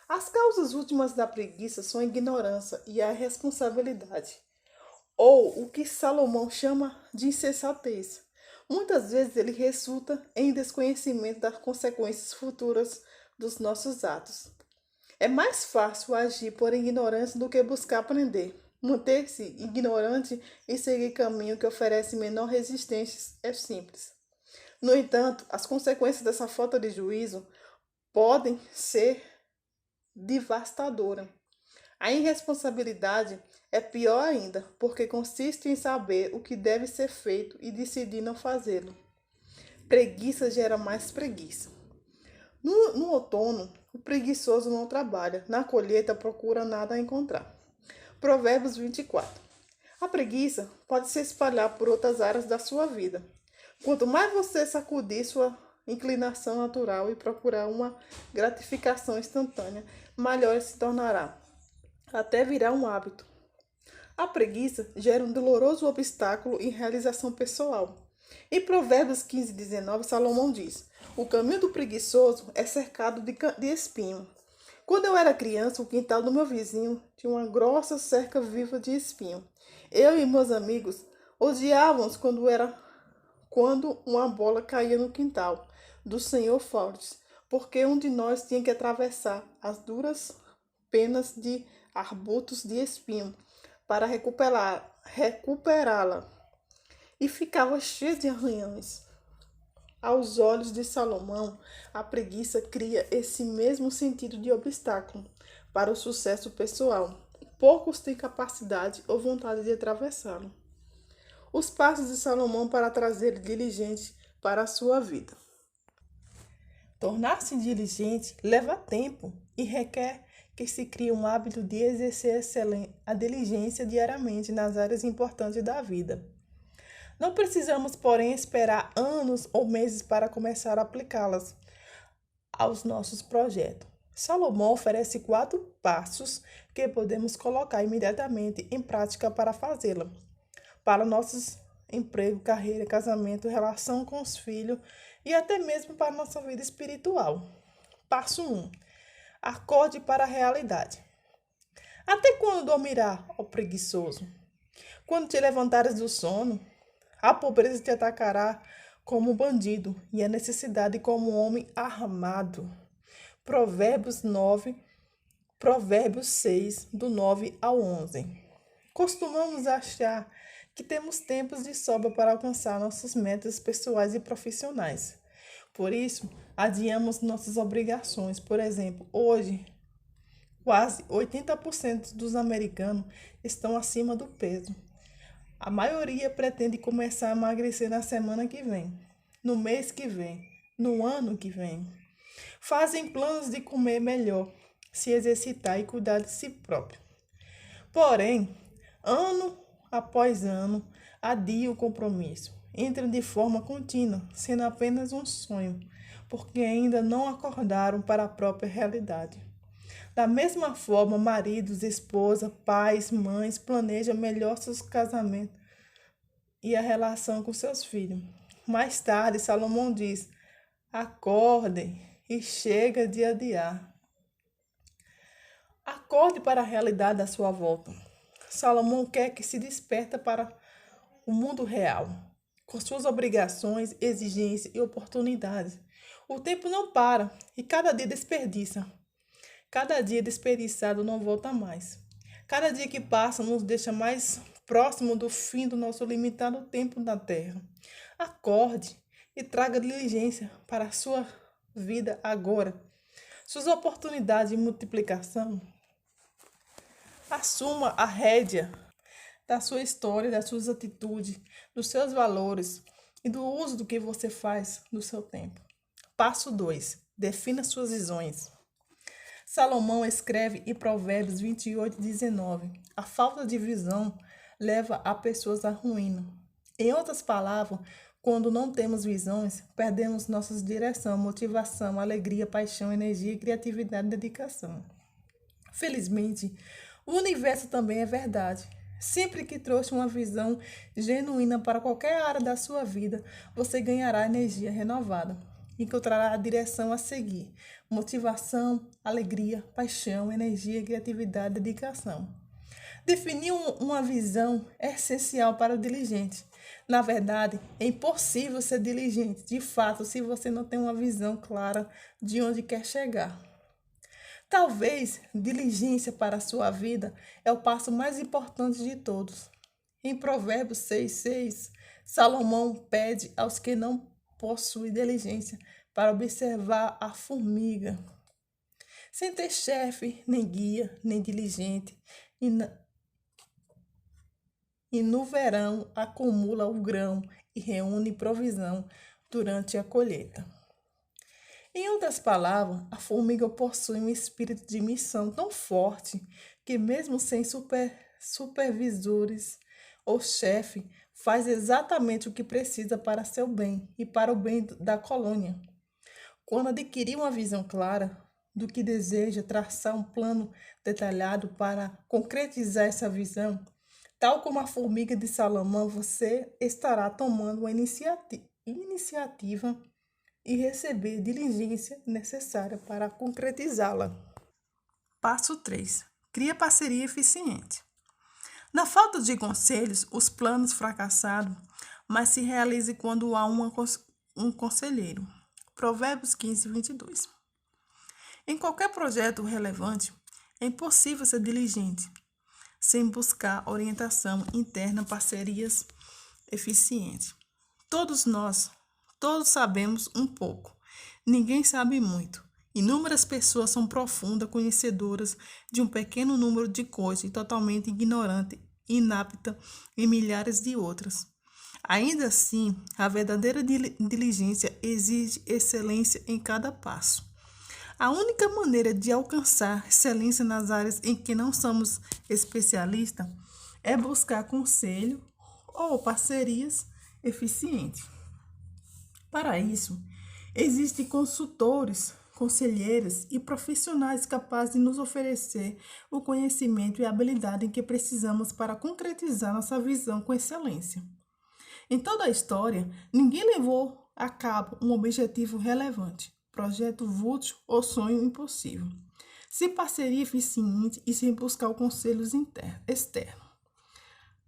As causas últimas da preguiça são a ignorância e a irresponsabilidade, ou o que Salomão chama de insensatez. Muitas vezes ele resulta em desconhecimento das consequências futuras dos nossos atos. É mais fácil agir por ignorância do que buscar aprender. Manter-se ignorante e seguir caminho que oferece menor resistência é simples. No entanto, as consequências dessa falta de juízo podem ser devastadoras. A irresponsabilidade é pior ainda, porque consiste em saber o que deve ser feito e decidir não fazê-lo. Preguiça gera mais preguiça. No outono, o preguiçoso não trabalha, na colheita procura nada a encontrar. Provérbios 24. A preguiça pode se espalhar por outras áreas da sua vida. Quanto mais você sacudir sua inclinação natural e procurar uma gratificação instantânea, maior se tornará, até virar um hábito. A preguiça gera um doloroso obstáculo em realização pessoal. Em Provérbios 15:19, Salomão diz: o caminho do preguiçoso é cercado de espinho. Quando eu era criança, o quintal do meu vizinho tinha uma grossa cerca viva de espinho. Eu e meus amigos odiávamos quando uma bola caía no quintal do senhor Fortes, porque um de nós tinha que atravessar as duras penas de arbustos de espinho para recuperá-la, e ficava cheio de arranhões. Aos olhos de Salomão, a preguiça cria esse mesmo sentido de obstáculo para o sucesso pessoal. Poucos têm capacidade ou vontade de atravessá-lo. Os passos de Salomão para trazer diligente para a sua vida. Tornar-se diligente leva tempo e requer que se crie um hábito de exercer a diligência diariamente nas áreas importantes da vida. Não precisamos, porém, esperar anos ou meses para começar a aplicá-las aos nossos projetos. Salomão oferece 4 passos que podemos colocar imediatamente em prática para fazê-la. Para nossos emprego, carreira, casamento, relação com os filhos e até mesmo para nossa vida espiritual. Passo 1. Acorde para a realidade. Até quando dormirá, ó preguiçoso? Quando te levantares do sono, a pobreza te atacará como bandido e a necessidade como um homem armado. Provérbios 6, do 9 ao 11. Costumamos achar que temos tempos de sobra para alcançar nossas metas pessoais e profissionais. Por isso, adiamos nossas obrigações. Por exemplo, hoje, quase 80% dos americanos estão acima do peso. A maioria pretende começar a emagrecer na semana que vem, no mês que vem, no ano que vem. Fazem planos de comer melhor, se exercitar e cuidar de si próprio. Porém, ano após ano, adiam o compromisso. Entram de forma contínua, sendo apenas um sonho, porque ainda não acordaram para a própria realidade. Da mesma forma, maridos, esposa, pais, mães planejam melhor seus casamentos e a relação com seus filhos. Mais tarde, Salomão diz: acordem e chega de adiar. Acorde para a realidade à sua volta. Salomão quer que se desperta para o mundo real, com suas obrigações, exigências e oportunidades. O tempo não para e cada dia desperdiça. Cada dia desperdiçado não volta mais. Cada dia que passa nos deixa mais próximo do fim do nosso limitado tempo na Terra. Acorde e traga diligência para a sua vida agora. Suas oportunidades de multiplicação. Assuma a rédea da sua história, das suas atitudes, dos seus valores e do uso do que você faz do seu tempo. Passo 2. Defina suas visões. Salomão escreve em Provérbios 28:19. A falta de visão leva a pessoas à ruína. Em outras palavras, quando não temos visões, perdemos nossa direção, motivação, alegria, paixão, energia, criatividade e dedicação. Felizmente, o universo também é verdade. Sempre que trouxe uma visão genuína para qualquer área da sua vida, você ganhará energia renovada. Encontrará a direção a seguir, motivação, alegria, paixão, energia, criatividade e dedicação. Definir uma visão é essencial para o diligente. Na verdade, é impossível ser diligente, de fato, se você não tem uma visão clara de onde quer chegar. Talvez diligência para a sua vida é o passo mais importante de todos. Em Provérbios 6:6, Salomão pede aos que não possui diligência para observar a formiga, sem ter chefe, nem guia, nem diligente, e, e no verão acumula o grão e reúne provisão durante a colheita. Em outras palavras, a formiga possui um espírito de missão tão forte que, mesmo sem supervisores ou chefe, faz exatamente o que precisa para seu bem e para o bem da colônia. Quando adquirir uma visão clara do que deseja, traçar um plano detalhado para concretizar essa visão, tal como a formiga de Salomão, você estará tomando uma iniciativa e receber diligência necessária para concretizá-la. Passo 3. Cria parceria eficiente. Na falta de conselhos, os planos fracassaram, mas se realizam quando há um conselheiro. Provérbios 15, 22. Em qualquer projeto relevante, é impossível ser diligente sem buscar orientação interna, parcerias eficientes. Todos sabemos um pouco. Ninguém sabe muito. Inúmeras pessoas são profundas conhecedoras de um pequeno número de coisas e totalmente ignorante, inapta em milhares de outras. Ainda assim, a verdadeira diligência exige excelência em cada passo. A única maneira de alcançar excelência nas áreas em que não somos especialistas é buscar conselho ou parcerias eficientes. Para isso, existem consultores, conselheiros e profissionais capazes de nos oferecer o conhecimento e a habilidade em que precisamos para concretizar nossa visão com excelência. Em toda a história, ninguém levou a cabo um objetivo relevante, projeto fútil ou sonho impossível, sem parceria eficiente e sem buscar o conselho externo.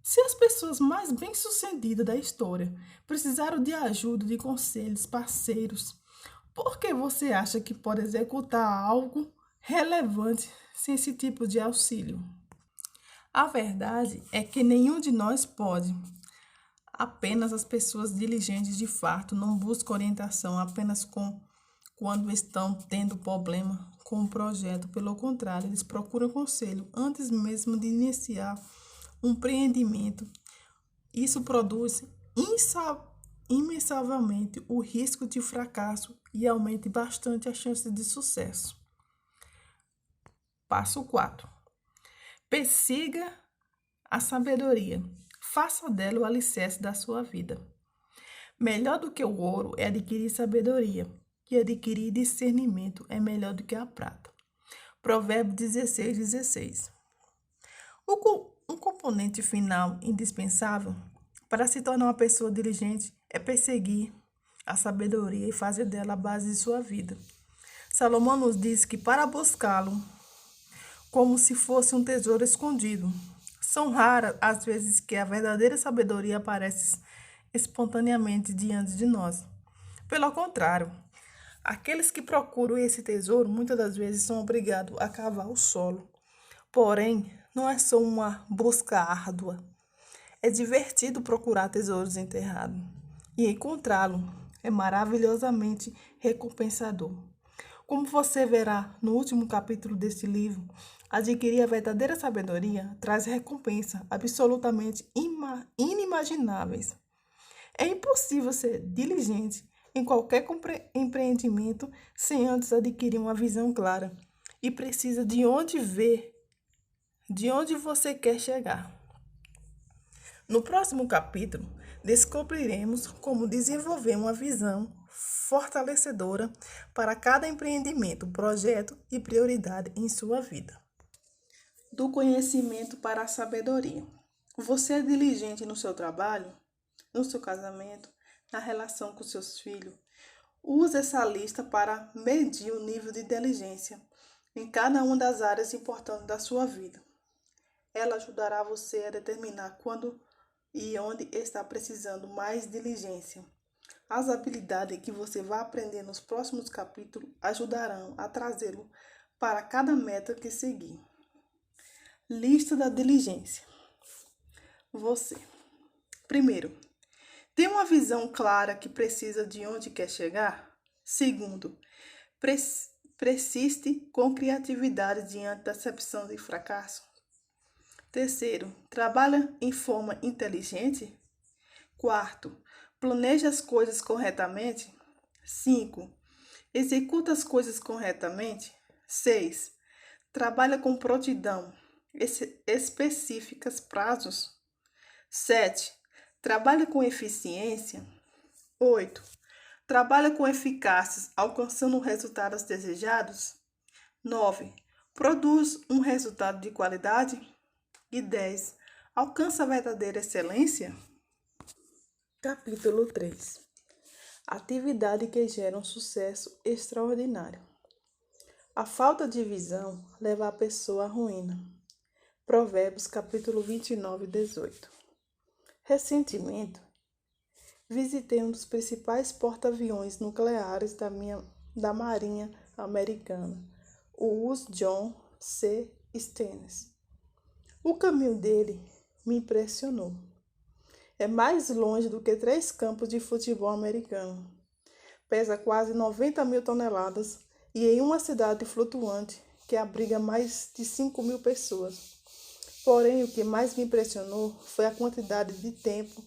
Se as pessoas mais bem-sucedidas da história precisaram de ajuda, de conselhos, parceiros, por que você acha que pode executar algo relevante sem esse tipo de auxílio? A verdade é que nenhum de nós pode. Apenas as pessoas diligentes de fato não buscam orientação apenas quando estão tendo problema com o projeto. Pelo contrário, eles procuram conselho antes mesmo de iniciar um empreendimento. Isso produz imensavelmente o risco de fracasso e aumenta bastante a chance de sucesso. Passo 4. Persiga a sabedoria. Faça dela o alicerce da sua vida. Melhor do que o ouro é adquirir sabedoria, e adquirir discernimento é melhor do que a prata. Provérbios 16, 16. Um componente final indispensável para se tornar uma pessoa diligente é perseguir a sabedoria e fazer dela a base de sua vida. Salomão nos diz que para buscá-lo, como se fosse um tesouro escondido, são raras as vezes que a verdadeira sabedoria aparece espontaneamente diante de nós. Pelo contrário, aqueles que procuram esse tesouro muitas das vezes são obrigados a cavar o solo. Porém, não é só uma busca árdua. É divertido procurar tesouros enterrados e encontrá-lo é maravilhosamente recompensador. Como você verá no último capítulo deste livro, adquirir a verdadeira sabedoria traz recompensa absolutamente inimagináveis. É impossível ser diligente em qualquer empreendimento sem antes adquirir uma visão clara e precisa de onde você quer chegar. No próximo capítulo, descobriremos como desenvolver uma visão fortalecedora para cada empreendimento, projeto e prioridade em sua vida. Do conhecimento para a sabedoria. Você é diligente no seu trabalho, no seu casamento, na relação com seus filhos? Use essa lista para medir o nível de diligência em cada uma das áreas importantes da sua vida. Ela ajudará você a determinar quando e onde está precisando mais diligência. As habilidades que você vai aprender nos próximos capítulos ajudarão a trazê-lo para cada meta que seguir. Lista da diligência. Você. Primeiro, Tem uma visão clara que precisa de onde quer chegar? Segundo, persiste com criatividade diante da decepção e fracasso? Terceiro, trabalha em forma inteligente? Quarto, planeja as coisas corretamente? 5. Executa as coisas corretamente? 6. Trabalha com prontidão, específicas prazos? 7. Trabalha com eficiência? 8. Trabalha com eficácia, alcançando resultados desejados? 9. Produz um resultado de qualidade? E 10. Alcança a verdadeira excelência? Capítulo 3. Atividade que gera um sucesso extraordinário. A falta de visão leva a pessoa à ruína. Provérbios capítulo 29, 18. Recentemente, visitei um dos principais porta-aviões nucleares da Marinha Americana, o US John C. Stennis. O caminho dele me impressionou. É mais longe do que 3 campos de futebol americano. Pesa quase 90 mil toneladas e em uma cidade flutuante que abriga mais de 5 mil pessoas. Porém, o que mais me impressionou foi a quantidade de tempo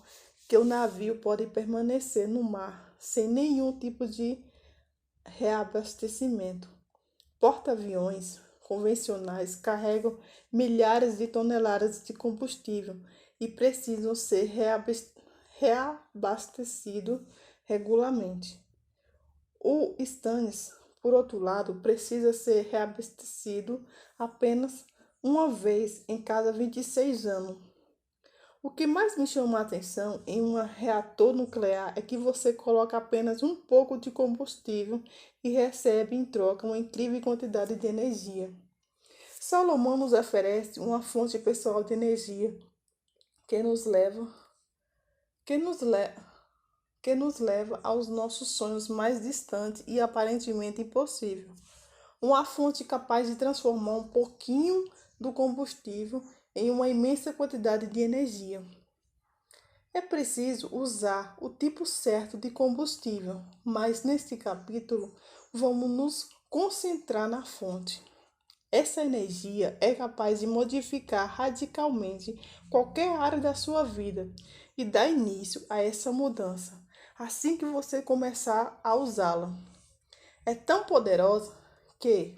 que o navio pode permanecer no mar sem nenhum tipo de reabastecimento. Porta-aviões convencionais carregam milhares de toneladas de combustível e precisam ser reabastecidos regularmente. O Stannis, por outro lado, precisa ser reabastecido apenas uma vez em cada 26 anos. O que mais me chamou a atenção em um reator nuclear é que você coloca apenas um pouco de combustível e recebe em troca uma incrível quantidade de energia. Salomão nos oferece uma fonte pessoal de energia que nos leva aos nossos sonhos mais distantes e aparentemente impossível. Uma fonte capaz de transformar um pouquinho do combustível em uma imensa quantidade de energia. É preciso usar o tipo certo de combustível, mas neste capítulo vamos nos concentrar na fonte. Essa energia é capaz de modificar radicalmente qualquer área da sua vida e dar início a essa mudança assim que você começar a usá-la. É tão poderosa que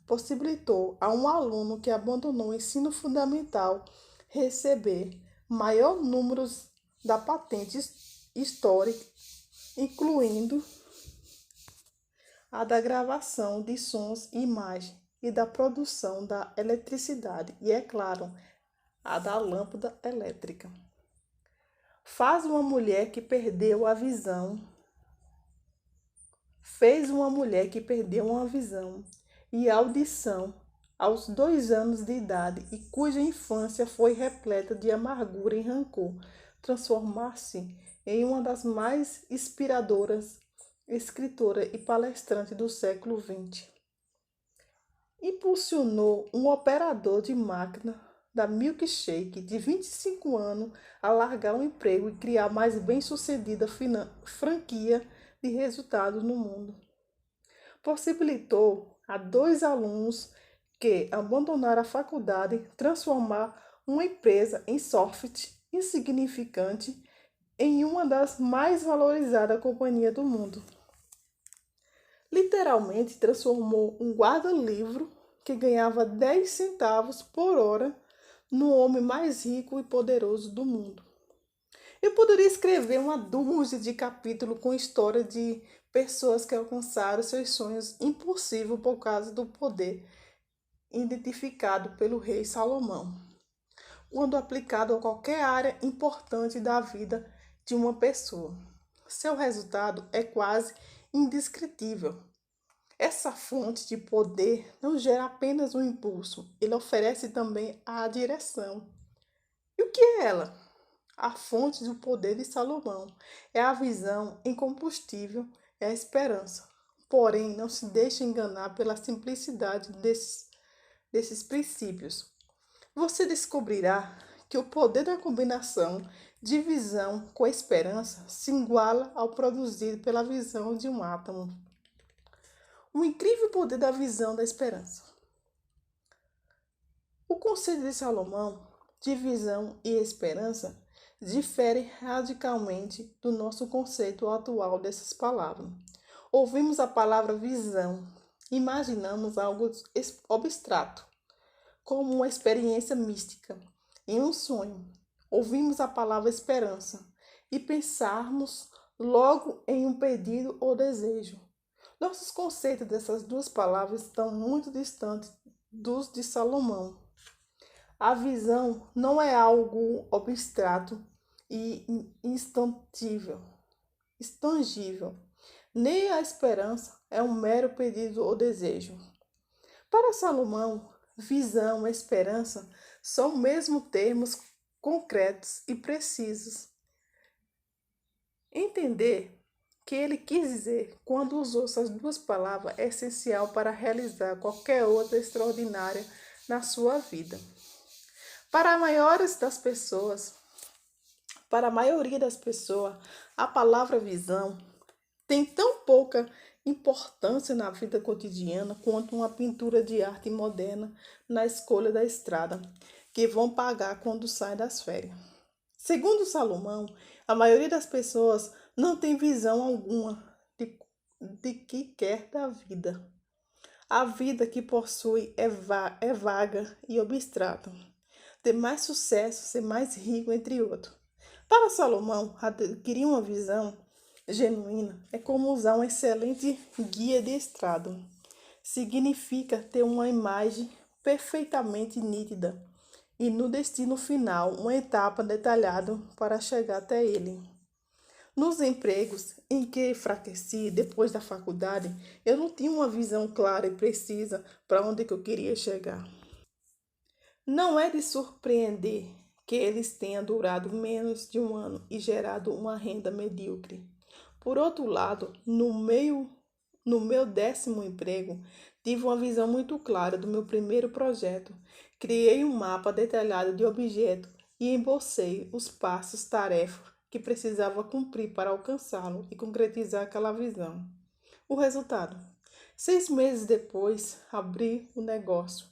possibilitou a um aluno que abandonou o ensino fundamental receber maior número da patente histórica, incluindo a da gravação de sons e imagem e da produção da eletricidade e, é claro, a da lâmpada elétrica. Fez uma mulher que perdeu a visão e audição aos 2 anos de idade e cuja infância foi repleta de amargura e rancor, transformar-se em uma das mais inspiradoras escritora e palestrante do século XX. Impulsionou um operador de máquina da Milkshake de 25 anos a largar o emprego e criar a mais bem-sucedida franquia de resultados no mundo. Possibilitou a 2 alunos que abandonaram a faculdade transformar uma empresa em software insignificante em uma das mais valorizadas companhias do mundo. Literalmente transformou um guarda-livro que ganhava 10 centavos por hora no homem mais rico e poderoso do mundo. Eu poderia escrever uma dúzia de capítulos com história de pessoas que alcançaram seus sonhos impossíveis por causa do poder identificado pelo rei Salomão, quando aplicado a qualquer área importante da vida de uma pessoa. Seu resultado é quase indescritível. Essa fonte de poder não gera apenas um impulso, ele oferece também a direção. E o que é ela? A fonte do poder de Salomão é a visão incombustível, é a esperança. Porém, não se deixe enganar pela simplicidade desses princípios. Você descobrirá que o poder da combinação Divisão com esperança se iguala ao produzido pela visão de um átomo. O incrível poder da visão da esperança. O conceito de Salomão, de visão e esperança, difere radicalmente do nosso conceito atual dessas palavras. Ouvimos a palavra visão, imaginamos algo abstrato, como uma experiência mística, em um sonho. Ouvimos a palavra esperança e pensarmos logo em um pedido ou desejo. Nossos conceitos dessas duas palavras estão muito distantes dos de Salomão. A visão não é algo abstrato e intangível, nem a esperança é um mero pedido ou desejo. Para Salomão, visão e esperança são mesmo termos concretos e precisos. Entender que ele quis dizer quando usou essas duas palavras é essencial para realizar qualquer outra extraordinária na sua vida. Para a maioria das pessoas, a palavra visão tem tão pouca importância na vida cotidiana quanto uma pintura de arte moderna na escolha da estrada que vão pagar quando saem das férias. Segundo Salomão, a maioria das pessoas não tem visão alguma de que quer da vida. A vida que possui é vaga e abstrata. Ter mais sucesso, ser mais rico, entre outros. Para Salomão, adquirir uma visão genuína é como usar um excelente guia de estrada. Significa ter uma imagem perfeitamente nítida e no destino final uma etapa detalhada para chegar até ele. Nos empregos em que enfraqueci depois da faculdade, eu não tinha uma visão clara e precisa para onde que eu queria chegar. Não é de surpreender que eles tenham durado menos de um ano e gerado uma renda medíocre. Por outro lado, no meu 10º emprego, tive uma visão muito clara do meu primeiro projeto. Criei um mapa detalhado de objeto e embolsei os passos, tarefas que precisava cumprir para alcançá-lo e concretizar aquela visão. O resultado? 6 meses depois, abri o negócio.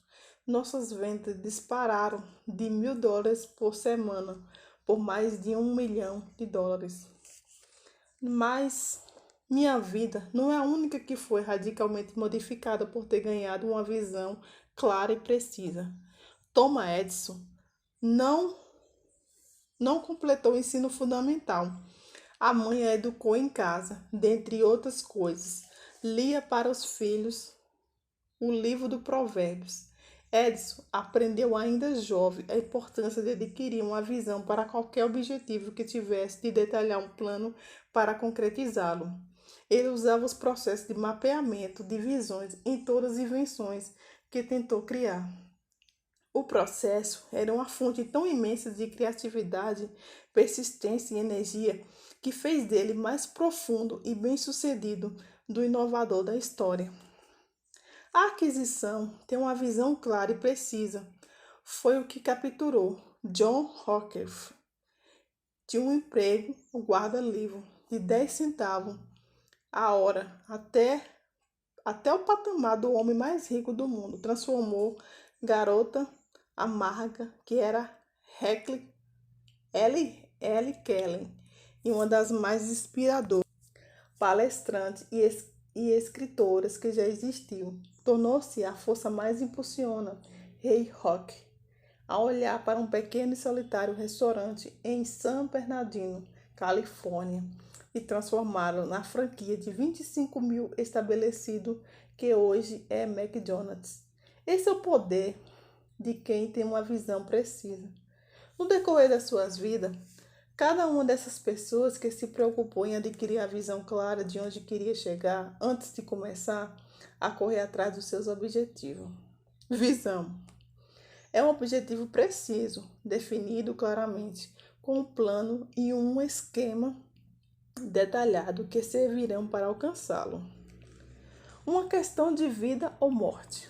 Nossas vendas dispararam de $1.000 por semana por mais de $1 milhão. Mas minha vida não é a única que foi radicalmente modificada por ter ganhado uma visão clara e precisa. Thomas Edison não completou o ensino fundamental. A mãe a educou em casa, dentre outras coisas. Lia para os filhos o livro do Provérbios. Edison aprendeu ainda jovem a importância de adquirir uma visão para qualquer objetivo que tivesse de detalhar um plano para concretizá-lo. Ele usava os processos de mapeamento de visões em todas as invenções que tentou criar. O processo era uma fonte tão imensa de criatividade, persistência e energia que fez dele mais profundo e bem-sucedido do inovador da história. A aquisição tem uma visão clara e precisa. Foi o que capturou John Rockefeller de um emprego no guarda-livro de 10 centavos a hora até o patamar do homem mais rico do mundo. Transformou garota amarga, que era L. Keller, em uma das mais inspiradoras palestrantes e escritoras que já existiu. Tornou-se a força mais impulsiona Rei Rock a olhar para um pequeno e solitário restaurante em San Bernardino, Califórnia, e transformá-lo na franquia de 25 mil estabelecido que hoje é McDonald's. Esse é o poder de quem tem uma visão precisa. No decorrer das suas vidas, cada uma dessas pessoas que se preocupou em adquirir a visão clara de onde queria chegar antes de começar a correr atrás dos seus objetivos. Visão é um objetivo preciso, definido claramente, com um plano e um esquema detalhado que servirão para alcançá-lo. Uma questão de vida ou morte.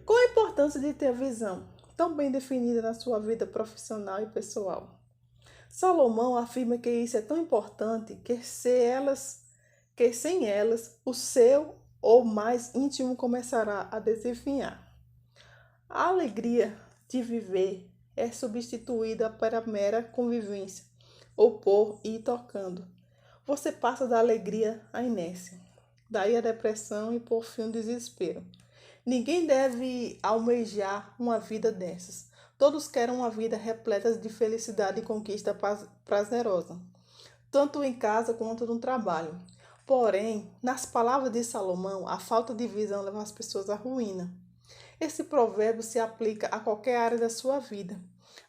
Qual a importância de ter a visão tão bem definida na sua vida profissional e pessoal? Salomão afirma que isso é tão importante que sem elas o seu ou mais íntimo começará a definhar. A alegria de viver é substituída para mera convivência, ou por ir tocando. Você passa da alegria à inércia, daí a depressão e por fim o desespero. Ninguém deve almejar uma vida dessas. Todos querem uma vida repleta de felicidade e conquista prazerosa, tanto em casa quanto no trabalho. Porém, nas palavras de Salomão, a falta de visão leva as pessoas à ruína. Esse provérbio se aplica a qualquer área da sua vida.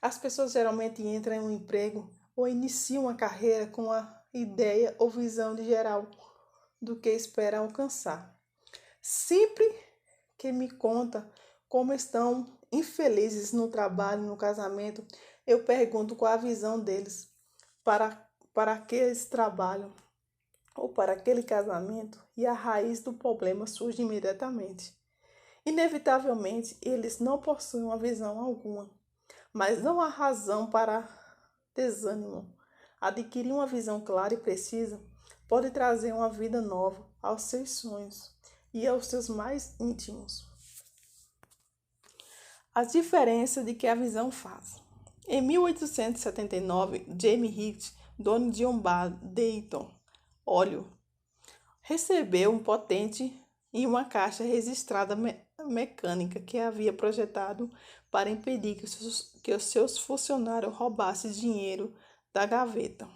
As pessoas geralmente entram em um emprego ou iniciam uma carreira com a ideia ou visão de geral do que esperam alcançar. Sempre que me conta como estão infelizes no trabalho, no casamento, eu pergunto qual a visão deles para aquele trabalho ou para aquele casamento e a raiz do problema surge imediatamente. Inevitavelmente, eles não possuem uma visão alguma, mas não há razão para desânimo. Adquirir uma visão clara e precisa pode trazer uma vida nova aos seus sonhos e aos seus mais íntimos. As diferenças de que a visão faz. Em 1879, James Hitt, dono de um bar Dayton, óleo, recebeu um patente e uma caixa registrada mecânica que havia projetado para impedir que os seus funcionários roubassem dinheiro da gaveta.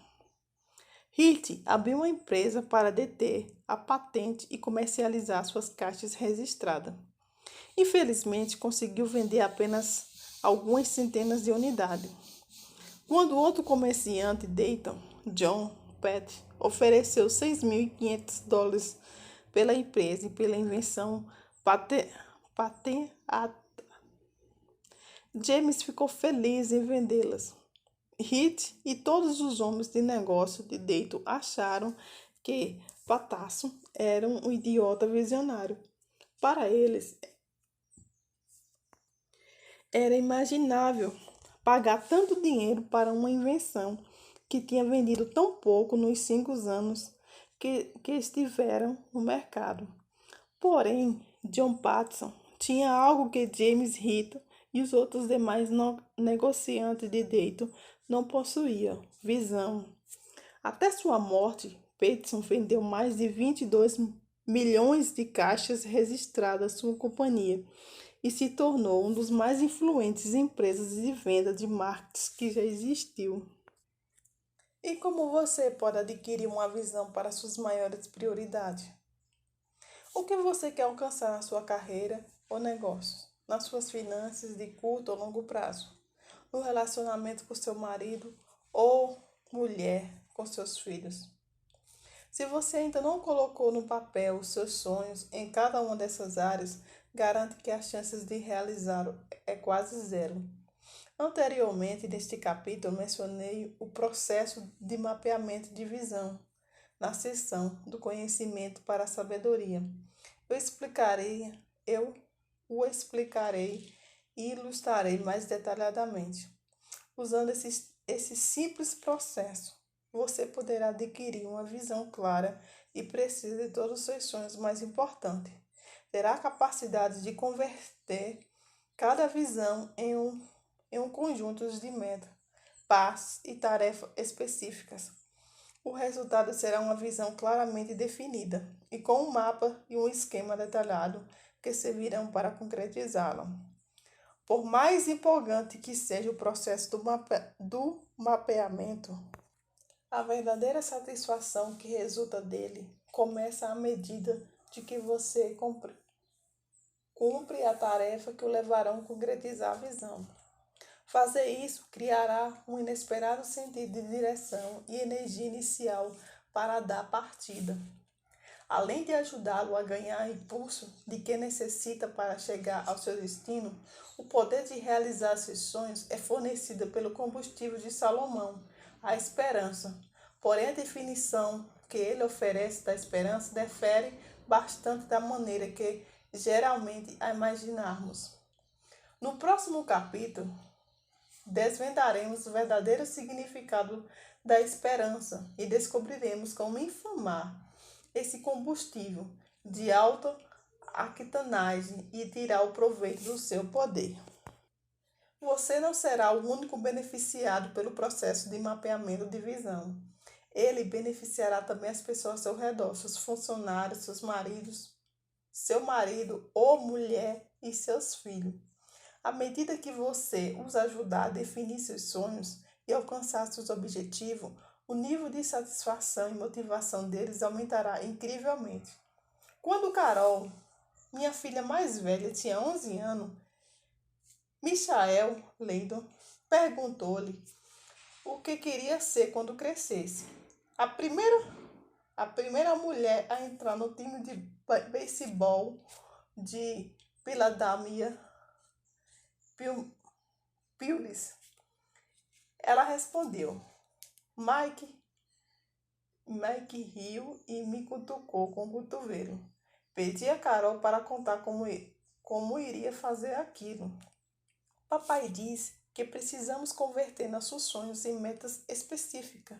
Hitt abriu uma empresa para deter a patente e comercializar suas caixas registradas. Infelizmente, conseguiu vender apenas algumas centenas de unidades. Quando outro comerciante, Dayton, John Pett, ofereceu $6.500 pela empresa e pela invenção patenteada, James ficou feliz em vendê-las. Hitt e todos os homens de negócio de Dayton acharam que Patterson era um idiota visionário. Para eles, era imaginável pagar tanto dinheiro para uma invenção que tinha vendido tão pouco nos 5 anos que estiveram no mercado. Porém, John Patterson tinha algo que James Hitt e os outros demais negociantes de Dayton não possuíam: visão. Até sua morte, Patterson vendeu mais de 22 milhões de caixas registradas à sua companhia e se tornou um dos mais influentes empresas de venda de marcas que já existiu. E como você pode adquirir uma visão para suas maiores prioridades? O que você quer alcançar na sua carreira ou negócio? Nas suas finanças de curto ou longo prazo? No relacionamento com seu marido ou mulher com seus filhos? Se você ainda não colocou no papel os seus sonhos em cada uma dessas áreas, garante que as chances de realizá-lo é quase zero. Anteriormente, neste capítulo, mencionei o processo de mapeamento de visão, na seção do conhecimento para a sabedoria. Eu o explicarei e ilustrarei mais detalhadamente. Usando esse simples processo, você poderá adquirir uma visão clara e precisa de todos os seus sonhos mais importantes. Terá a capacidade de converter cada visão em um conjunto de metas, passos e tarefas específicas. O resultado será uma visão claramente definida e com um mapa e um esquema detalhado que servirão para concretizá-la. Por mais empolgante que seja o processo do mapeamento, a verdadeira satisfação que resulta dele começa à medida de que você cumpre a tarefa que o levará a concretizar a visão. Fazer isso criará um inesperado sentido de direção e energia inicial para dar partida. Além de ajudá-lo a ganhar impulso de que necessita para chegar ao seu destino, o poder de realizar seus sonhos é fornecido pelo combustível de Salomão, a esperança. Porém, a definição que ele oferece da esperança difere bastante da maneira que geralmente a imaginarmos. No próximo capítulo, desvendaremos o verdadeiro significado da esperança e descobriremos como inflamar esse combustível de alta octanagem e tirar o proveito do seu poder. Você não será o único beneficiado pelo processo de mapeamento de visão. Ele beneficiará também as pessoas ao seu redor, seus funcionários, seus maridos, seu marido ou mulher e seus filhos. À medida que você os ajudar a definir seus sonhos e alcançar seus objetivos, o nível de satisfação e motivação deles aumentará incrivelmente. Quando Carol, minha filha mais velha, tinha 11 anos, Michael Landon perguntou-lhe o que queria ser quando crescesse. A primeira mulher a entrar no time de beisebol de Philadelphia Phillies. Ela respondeu, Mike riu e me cutucou com o cotovelo. Pedi a Carol para contar como iria fazer aquilo. Papai disse que precisamos converter nossos sonhos em metas específicas.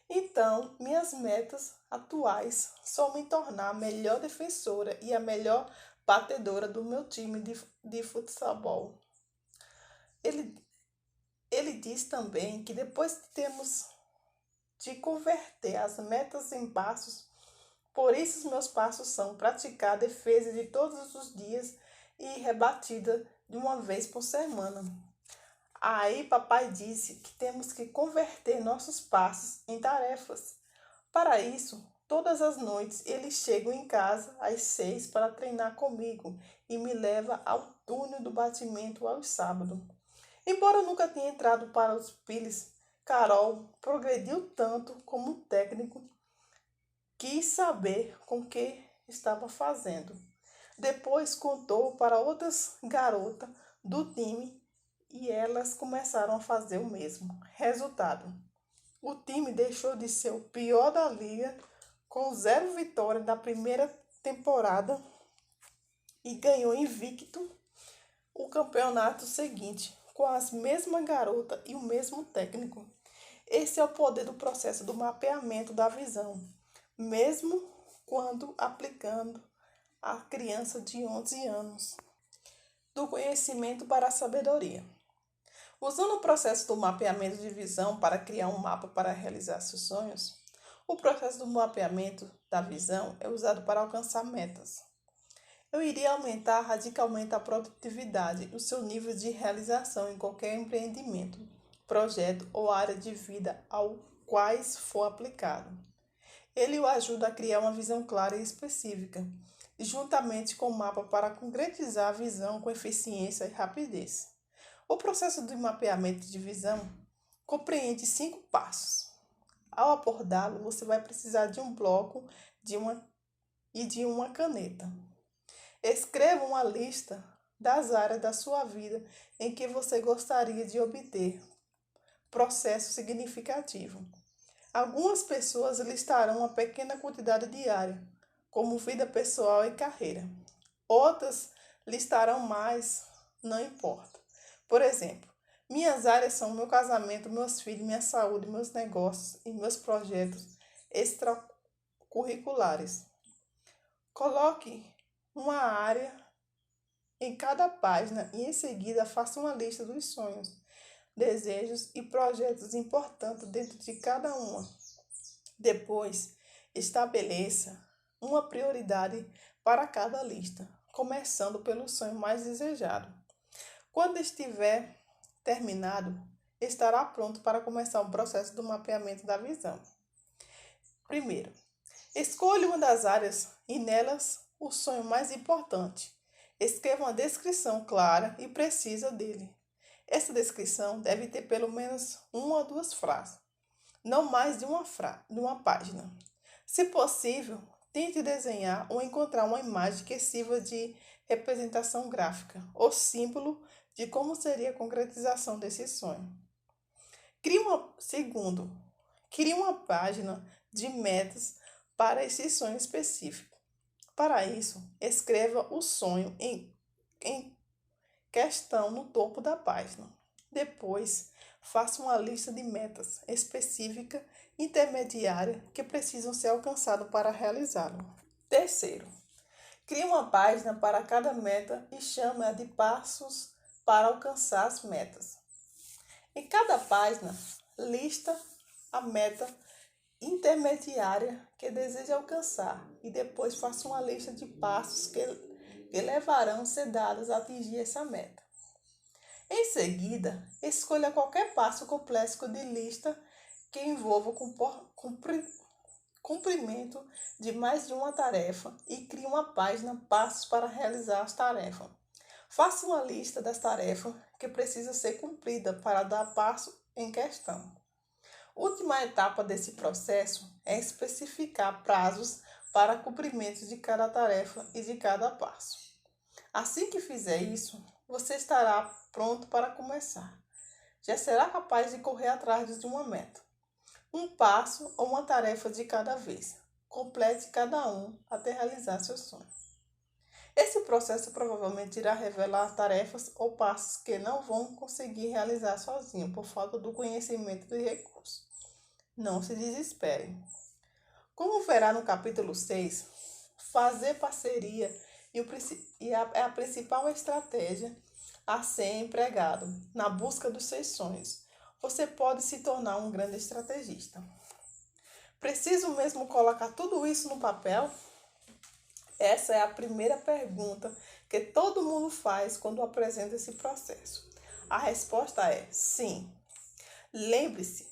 Então, minhas metas atuais são me tornar a melhor defensora e a melhor batedora do meu time de futsal. Ele diz também que depois temos de converter as metas em passos, por isso os meus passos são praticar a defesa de todos os dias e rebatida de uma vez por semana. Aí papai disse que temos que converter nossos passos em tarefas. Para isso, todas as noites ele chega em casa às 6 para treinar comigo e me leva ao túnel do batimento aos sábados. Embora nunca tenha entrado para os Phillies, Carol progrediu tanto como técnico, quis saber com o que estava fazendo. Depois contou para outras garotas do time e elas começaram a fazer o mesmo. Resultado: o time deixou de ser o pior da liga com 0 vitórias na primeira temporada e ganhou invicto o campeonato seguinte com as mesmas garotas e o mesmo técnico. Esse é o poder do processo do mapeamento da visão, mesmo quando aplicando a criança de 11 anos. Do conhecimento para a sabedoria. Usando o processo do mapeamento de visão para criar um mapa para realizar seus sonhos, o processo do mapeamento da visão é usado para alcançar metas. Eu iria aumentar radicalmente a produtividade e o seu nível de realização em qualquer empreendimento, projeto ou área de vida ao quais for aplicado. Ele o ajuda a criar uma visão clara e específica, juntamente com o mapa para concretizar a visão com eficiência e rapidez. O processo de mapeamento de visão compreende 5 passos. Ao abordá-lo, você vai precisar de um bloco e de uma caneta. Escreva uma lista das áreas da sua vida em que você gostaria de obter processo significativo. Algumas pessoas listarão uma pequena quantidade diária, como vida pessoal e carreira. Outras listarão mais, não importa. Por exemplo, minhas áreas são meu casamento, meus filhos, minha saúde, meus negócios e meus projetos extracurriculares. Coloque uma área em cada página e em seguida faça uma lista dos sonhos, desejos e projetos importantes dentro de cada uma. Depois, estabeleça uma prioridade para cada lista, começando pelo sonho mais desejado. Quando estiver terminado, estará pronto para começar o processo do mapeamento da visão. Primeiro, escolha uma das áreas e nelas o sonho mais importante. Escreva uma descrição clara e precisa dele. Essa descrição deve ter pelo menos 1 ou 2 frases, não mais de uma página. Se possível, tente desenhar ou encontrar uma imagem que sirva de representação gráfica ou símbolo de como seria a concretização desse sonho. Segundo, crie uma página de metas para esse sonho específico. Para isso, escreva o sonho em questão no topo da página. Depois, faça uma lista de metas específica intermediária que precisam ser alcançadas para realizá-lo. Terceiro, crie uma página para cada meta e chame-a de passos para alcançar as metas. Em cada página, lista a meta intermediária que deseja alcançar e depois faça uma lista de passos que levarão a ser dados a atingir essa meta. Em seguida, escolha qualquer passo complexo de lista que envolva o cumprimento de mais de uma tarefa e crie uma página Passos para realizar as tarefas. Faça uma lista das tarefas que precisam ser cumpridas para dar passo em questão. Última etapa desse processo é especificar prazos para cumprimento de cada tarefa e de cada passo. Assim que fizer isso, você estará pronto para começar. Já será capaz de correr atrás de uma meta. Um passo ou uma tarefa de cada vez. Complete cada um até realizar seu sonho. Esse processo provavelmente irá revelar tarefas ou passos que não vão conseguir realizar sozinho por falta do conhecimento e recursos. Não se desespere. Como verá no capítulo 6, fazer parceria é a principal estratégia a ser empregado na busca dos seus sonhos. Você pode se tornar um grande estrategista. Preciso mesmo colocar tudo isso no papel? Essa é a primeira pergunta que todo mundo faz quando apresenta esse processo. A resposta é sim. Lembre-se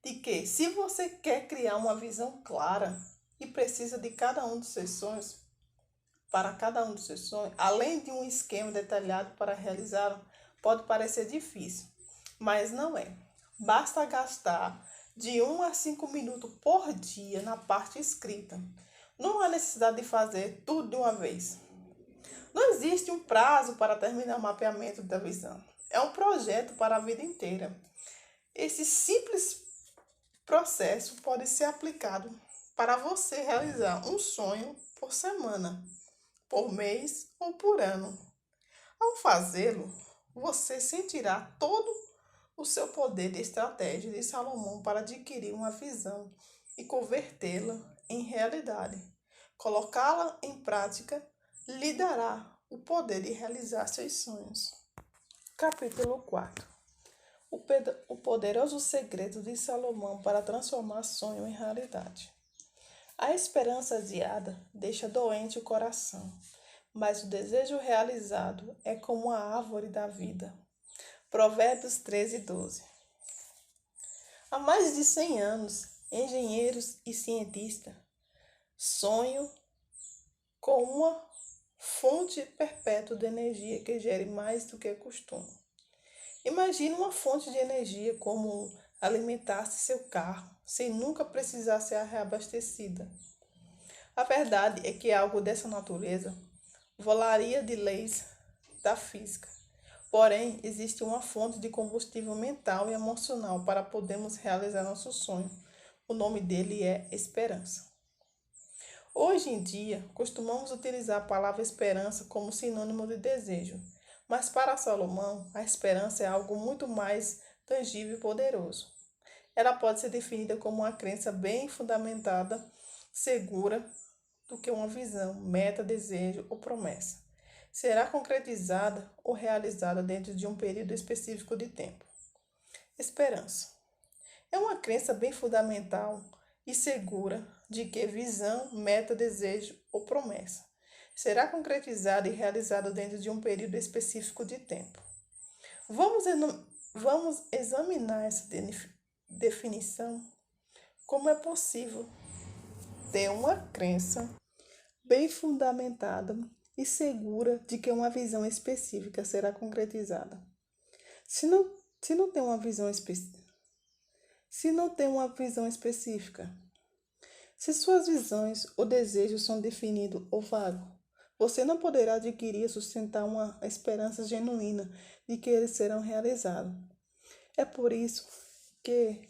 de que, se você quer criar uma visão clara e precisa de cada um dos seus sonhos, para cada um dos seus sonhos, além de um esquema detalhado para realizá-lo, pode parecer difícil, mas não é. Basta gastar de 1 a 5 minutos por dia na parte escrita. Não há necessidade de fazer tudo de uma vez. Não existe um prazo para terminar o mapeamento da visão. É um projeto para a vida inteira. Esse simples processo pode ser aplicado para você realizar um sonho por semana, por mês ou por ano. Ao fazê-lo, você sentirá todo o seu poder de estratégia de Salomão para adquirir uma visão e convertê-la em realidade. Colocá-la em prática lhe dará o poder de realizar seus sonhos. Capítulo 4. O poderoso segredo de Salomão para transformar sonho em realidade. A esperança adiada deixa doente o coração, mas o desejo realizado é como a árvore da vida. Provérbios 13:12. Há mais de 100 anos, engenheiros e cientistas sonham com uma fonte perpétua de energia que gere mais do que costume. Imagine uma fonte de energia como alimentar-se seu carro sem nunca precisar ser reabastecida. A verdade é que algo dessa natureza volaria de leis da física. Porém, existe uma fonte de combustível mental e emocional para podermos realizar nosso sonho. O nome dele é esperança. Hoje em dia, costumamos utilizar a palavra esperança como sinônimo de desejo, mas para Salomão, a esperança é algo muito mais tangível e poderoso. Ela pode ser definida como uma crença bem fundamentada, segura, do que uma visão, meta, desejo ou promessa. Será concretizada ou realizada dentro de um período específico de tempo. Esperança é uma crença bem fundamental e segura de que visão, meta, desejo ou promessa será concretizada e realizada dentro de um período específico de tempo. Vamos examinar essa definição. Como é possível ter uma crença bem fundamentada e segura de que uma visão específica será concretizada? Se não tem uma visão específica, se suas visões ou desejos são definidos ou vagos, você não poderá adquirir e sustentar uma esperança genuína de que eles serão realizados. É por isso que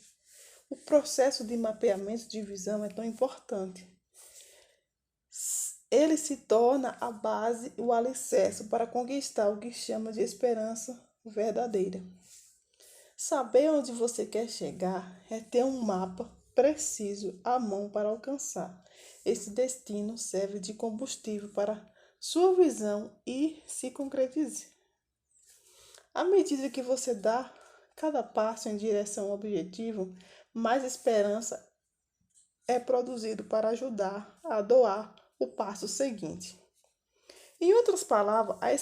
o processo de mapeamento de visão é tão importante. Ele se torna a base e o alicerce para conquistar o que chama de esperança verdadeira. Saber onde você quer chegar é ter um mapa preciso à mão para alcançar. Esse destino serve de combustível para sua visão e se concretizar. À medida que você dá cada passo em direção ao objetivo, mais esperança é produzido para ajudar a doar o passo seguinte. Em outras palavras, a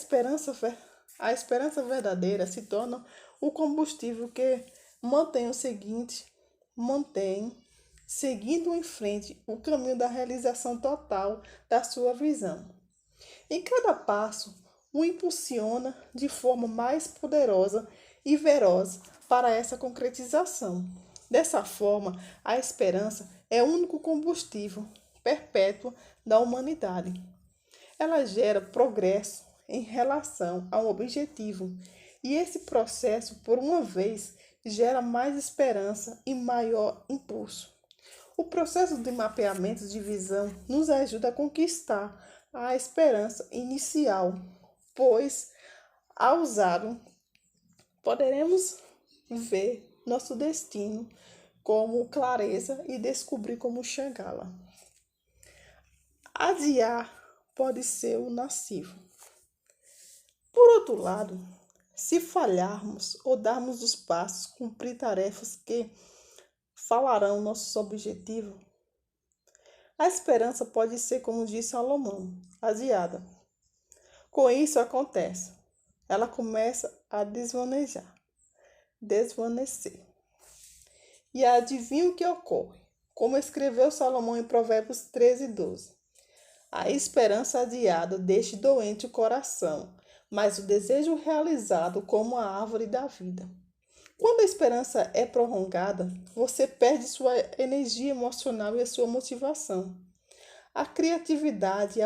esperança verdadeira se torna o combustível que mantém seguindo em frente o caminho da realização total da sua visão. Em cada passo, o impulsiona de forma mais poderosa e veloz para essa concretização. Dessa forma, a esperança é o único combustível perpétuo da humanidade. Ela gera progresso em relação ao objetivo, e esse processo, por uma vez, gera mais esperança e maior impulso. O processo de mapeamento de visão nos ajuda a conquistar a esperança inicial, pois, ao usá-lo, poderemos ver nosso destino como clareza e descobrir como chegá-la. Adiar pode ser o nocivo. Por outro lado, se falharmos ou darmos os passos, cumprir tarefas que falarão nossos objetivos, a esperança pode ser, como disse Salomão, adiada. Com isso acontece, ela começa a desvanecer. E adivinha o que ocorre? Como escreveu Salomão em Provérbios 13:12. A esperança adiada deixa doente o coração, mas o desejo realizado como a árvore da vida. Quando a esperança é prolongada, você perde sua energia emocional e a sua motivação. A criatividade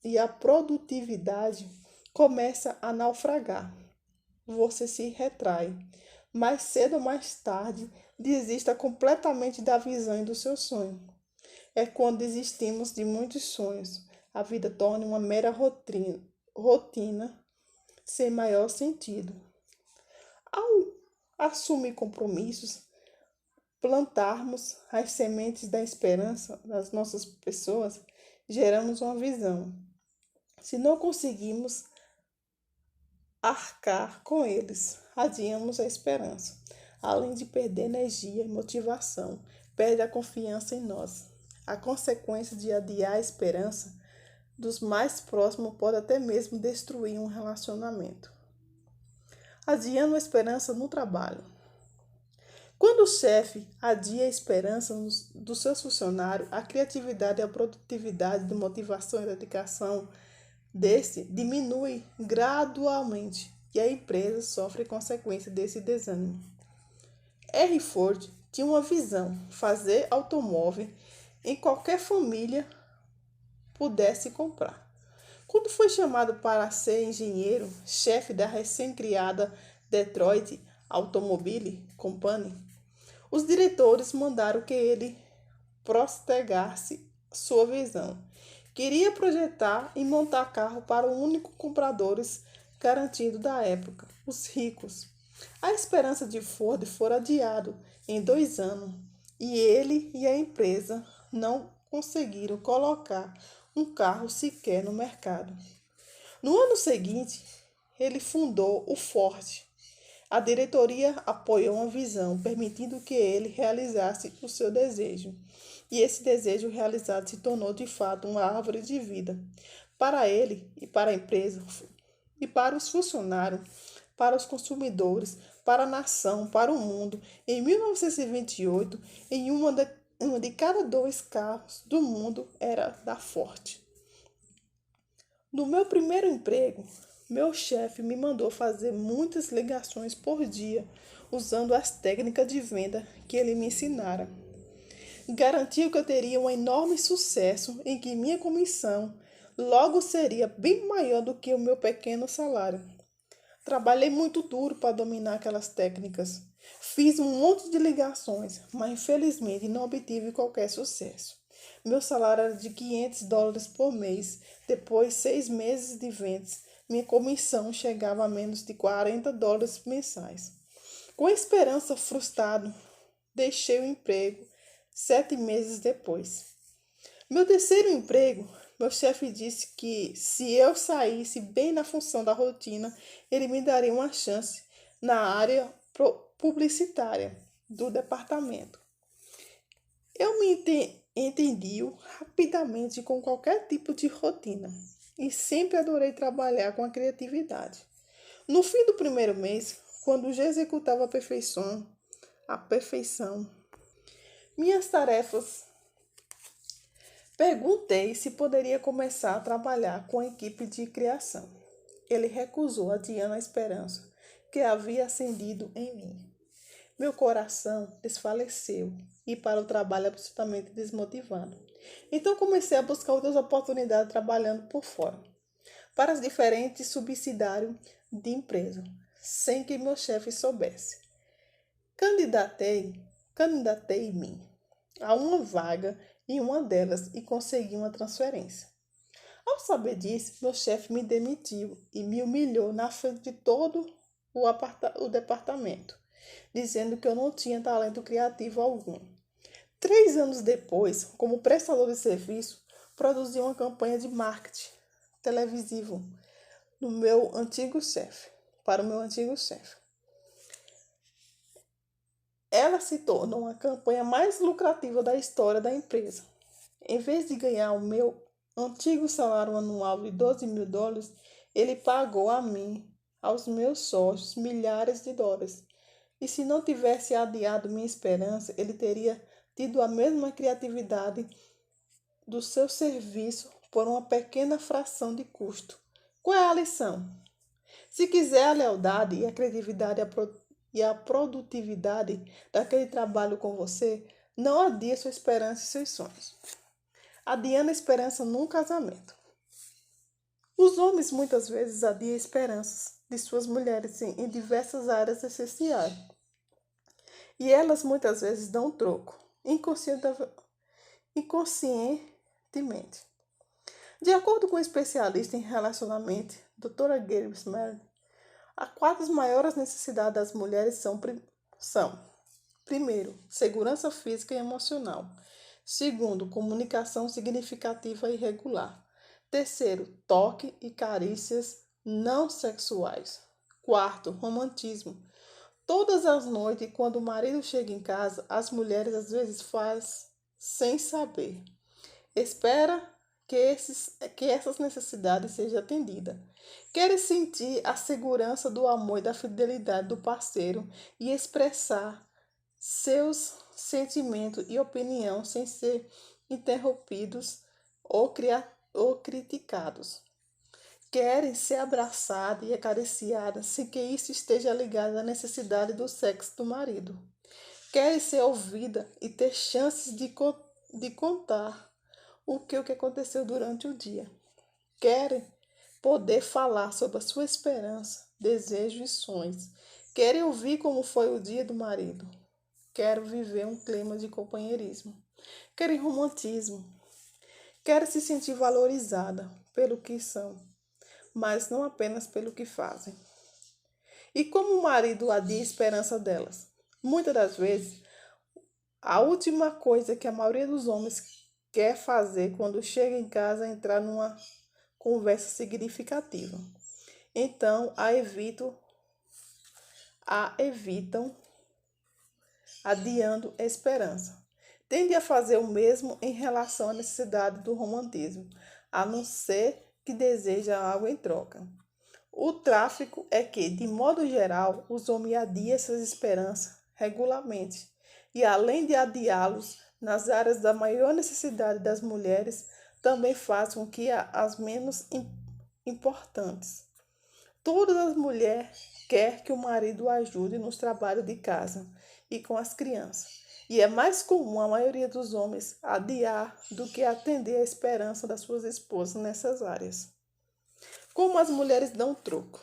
e a produtividade começam a naufragar. Você se retrai. Mais cedo ou mais tarde, desista completamente da visão e do seu sonho. É quando desistimos de muitos sonhos. A vida torna uma mera rotina sem maior sentido. Ao assumir compromissos, plantarmos as sementes da esperança nas nossas pessoas, geramos uma visão. Se não conseguimos arcar com eles, adiamos a esperança. Além de perder energia e motivação, perde a confiança em nós. A consequência de adiar a esperança dos mais próximos pode até mesmo destruir um relacionamento. Adiando a esperança no trabalho. Quando o chefe adia a esperança dos seus funcionários, a criatividade, a produtividade, a motivação e a dedicação desse diminui gradualmente e a empresa sofre consequência desse desânimo. Henry Ford tinha uma visão: fazer automóvel em qualquer família pudesse comprar. Quando foi chamado para ser engenheiro, chefe da recém-criada Detroit Automobile Company, os diretores mandaram que ele postergasse sua visão. Queria projetar e montar carro para o único compradores garantido da época, os ricos. A esperança de Ford foi adiada em 2 anos e ele e a empresa não conseguiram colocar um carro sequer no mercado. No ano seguinte, ele fundou o Ford. A diretoria apoiou uma visão, permitindo que ele realizasse o seu desejo. E esse desejo realizado se tornou de fato uma árvore de vida para ele e para a empresa, e para os funcionários, para os consumidores, para a nação, para o mundo. Em 1928, uma de cada 2 carros do mundo era da Ford. No meu primeiro emprego, meu chefe me mandou fazer muitas ligações por dia, usando as técnicas de venda que ele me ensinara. Garantiu que eu teria um enorme sucesso em que minha comissão logo seria bem maior do que o meu pequeno salário. Trabalhei muito duro para dominar aquelas técnicas. Fiz um monte de ligações, mas infelizmente não obtive qualquer sucesso. Meu salário era de $500 por mês. Depois de 6 meses de vendas, minha comissão chegava a menos de $40 mensais. Com esperança frustrado, deixei o emprego 7 meses depois. Meu terceiro emprego, meu chefe disse que se eu saísse bem na função da rotina, ele me daria uma chance na área publicitária do departamento. Eu me entendi rapidamente com qualquer tipo de rotina e sempre adorei trabalhar com a criatividade. No fim do primeiro mês, quando já executava a perfeição, minhas tarefas, perguntei se poderia começar a trabalhar com a equipe de criação. Ele recusou, adiando a esperança que havia acendido em mim. Meu coração desfaleceu e para o trabalho absolutamente desmotivado. Então comecei a buscar outras oportunidades trabalhando por fora, para as diferentes subsidiários de empresa, sem que meu chefe soubesse. Candidatei-me a uma vaga em uma delas e consegui uma transferência. Ao saber disso, meu chefe me demitiu e me humilhou na frente de todo o departamento, dizendo que eu não tinha talento criativo algum. 3 anos depois, como prestador de serviço, produzi uma campanha de marketing televisivo no meu antigo chefe, para o meu antigo chefe. Ela se tornou uma campanha mais lucrativa da história da empresa. Em vez de ganhar o meu antigo salário anual de $12.000, ele pagou a mim, aos meus sócios, milhares de dólares. E se não tivesse adiado minha esperança, ele teria tido a mesma criatividade do seu serviço por uma pequena fração de custo. Qual é a lição? Se quiser a lealdade e a criatividade e a produtividade daquele trabalho com você, não adie sua esperança e seus sonhos. Adiando a esperança num casamento. Os homens muitas vezes adiam esperanças de suas mulheres em diversas áreas essenciais. E elas muitas vezes dão troco, inconscientemente. De acordo com o especialista em relacionamento, Dra. Gayle Smith, as 4 maiores necessidades das mulheres são: primeiro, segurança física e emocional. Segundo, comunicação significativa e regular. Terceiro, toque e carícias não sexuais. Quarto, romantismo. Todas as noites, quando o marido chega em casa, as mulheres às vezes fazem sem saber. Espera que essas necessidades sejam atendidas. Querem sentir a segurança do amor e da fidelidade do parceiro e expressar seus sentimentos e opinião sem ser interrompidos ou criticados. Querem ser abraçadas e acariciadas sem que isso esteja ligado à necessidade do sexo do marido. Querem ser ouvidas e ter chances de contar o que aconteceu durante o dia. Querem poder falar sobre a sua esperança, desejos e sonhos. Querem ouvir como foi o dia do marido. Querem viver um clima de companheirismo. Querem romantismo. Querem se sentir valorizada pelo que são, mas não apenas pelo que fazem. E como o marido adia a esperança delas? Muitas das vezes, a última coisa que a maioria dos homens quer fazer quando chega em casa é entrar numa conversa significativa. Então, evitam, adiando a esperança. Tende a fazer o mesmo em relação à necessidade do romantismo, a não ser que deseja algo em troca. O tráfico é que, de modo geral, os homens adiam essas esperanças regularmente e, além de adiá-los nas áreas da maior necessidade das mulheres, também faz com que as menos importantes. Todas as mulheres querem que o marido ajude nos trabalhos de casa e com as crianças. E é mais comum a maioria dos homens adiar do que atender a esperança das suas esposas nessas áreas. Como as mulheres dão troco.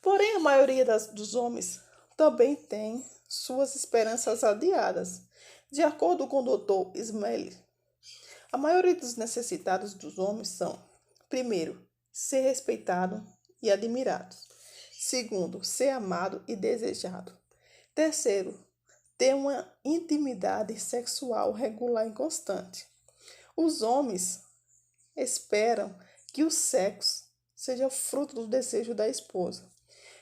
Porém, a maioria dos homens também tem suas esperanças adiadas. De acordo com o Dr. Smith, a maioria dos necessitados dos homens são, primeiro, ser respeitado e admirado. Segundo, ser amado e desejado. Terceiro, ter uma intimidade sexual regular e constante. Os homens esperam que o sexo seja fruto do desejo da esposa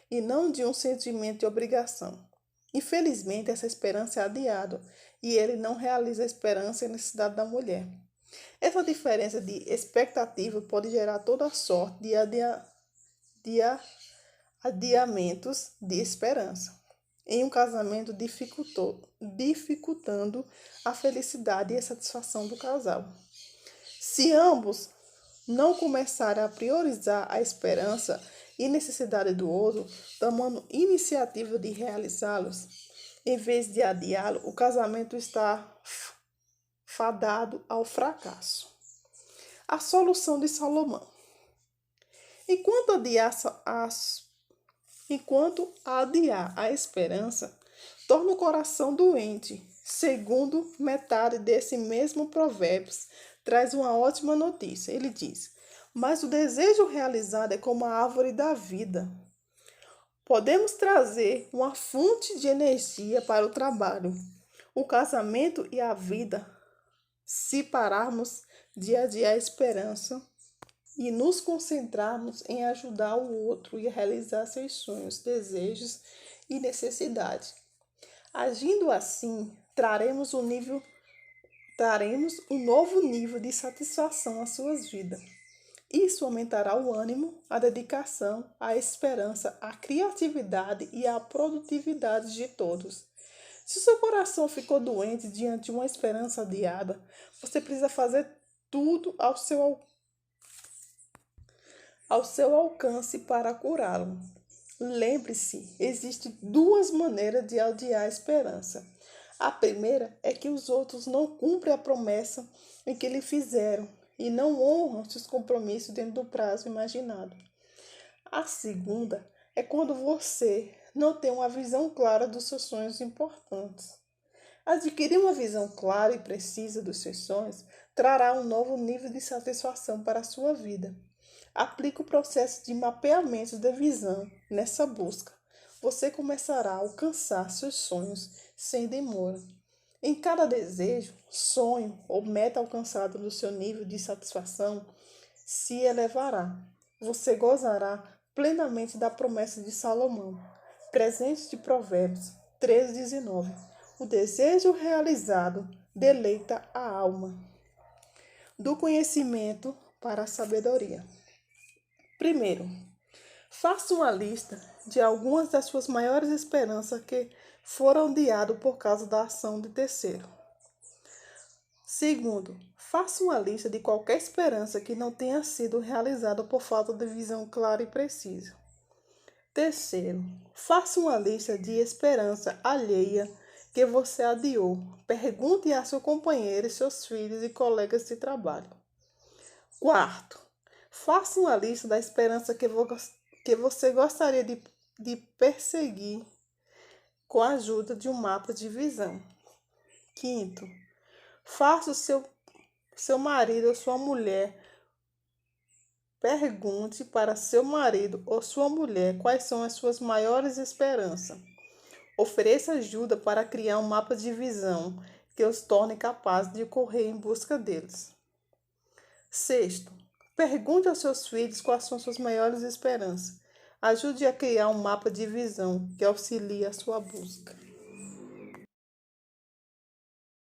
e não de um sentimento de obrigação. Infelizmente, essa esperança é adiada e ele não realiza a esperança e a necessidade da mulher. Essa diferença de expectativa pode gerar toda sorte de adiamentos de esperança em um casamento, dificultando a felicidade e a satisfação do casal. Se ambos não começarem a priorizar a esperança e necessidade do outro, tomando iniciativa de realizá-los, em vez de adiá-lo, o casamento está fadado ao fracasso. A solução de Salomão. Enquanto adiar a esperança torna o coração doente, segundo metade desse mesmo Provérbios traz uma ótima notícia. Ele diz: mas o desejo realizado é como a árvore da vida. Podemos trazer uma fonte de energia para o trabalho, o casamento e a vida, se pararmos de adiar a esperança e nos concentrarmos em ajudar o outro e realizar seus sonhos, desejos e necessidades. Agindo assim, traremos um novo nível de satisfação às suas vidas. Isso aumentará o ânimo, a dedicação, a esperança, a criatividade e a produtividade de todos. Se seu coração ficou doente diante de uma esperança adiada, você precisa fazer tudo ao seu alcance para curá-lo. Lembre-se, existem duas maneiras de adiar a esperança. A primeira é que os outros não cumprem a promessa em que lhe fizeram e não honram seus compromissos dentro do prazo imaginado. A segunda é quando você não tem uma visão clara dos seus sonhos importantes. Adquirir uma visão clara e precisa dos seus sonhos trará um novo nível de satisfação para a sua vida. Aplique o processo de mapeamento da visão nessa busca. Você começará a alcançar seus sonhos sem demora. Em cada desejo, sonho ou meta alcançada no seu nível de satisfação se elevará. Você gozará plenamente da promessa de Salomão, presente de Provérbios 13:19. O desejo realizado deleita a alma. Do conhecimento para a sabedoria. Primeiro, faça uma lista de algumas das suas maiores esperanças que foram adiadas por causa da ação de terceiro. Segundo, faça uma lista de qualquer esperança que não tenha sido realizada por falta de visão clara e precisa. Terceiro, faça uma lista de esperança alheia que você adiou. Pergunte a seu companheiro, seus filhos e colegas de trabalho. Quarto, faça uma lista da esperança que você gostaria de perseguir com a ajuda de um mapa de visão. Quinto, faça o seu marido ou sua mulher. Pergunte para seu marido ou sua mulher quais são as suas maiores esperanças. Ofereça ajuda para criar um mapa de visão que os torne capazes de correr em busca deles. Sexto, pergunte aos seus filhos quais são suas maiores esperanças. Ajude a criar um mapa de visão que auxilie a sua busca.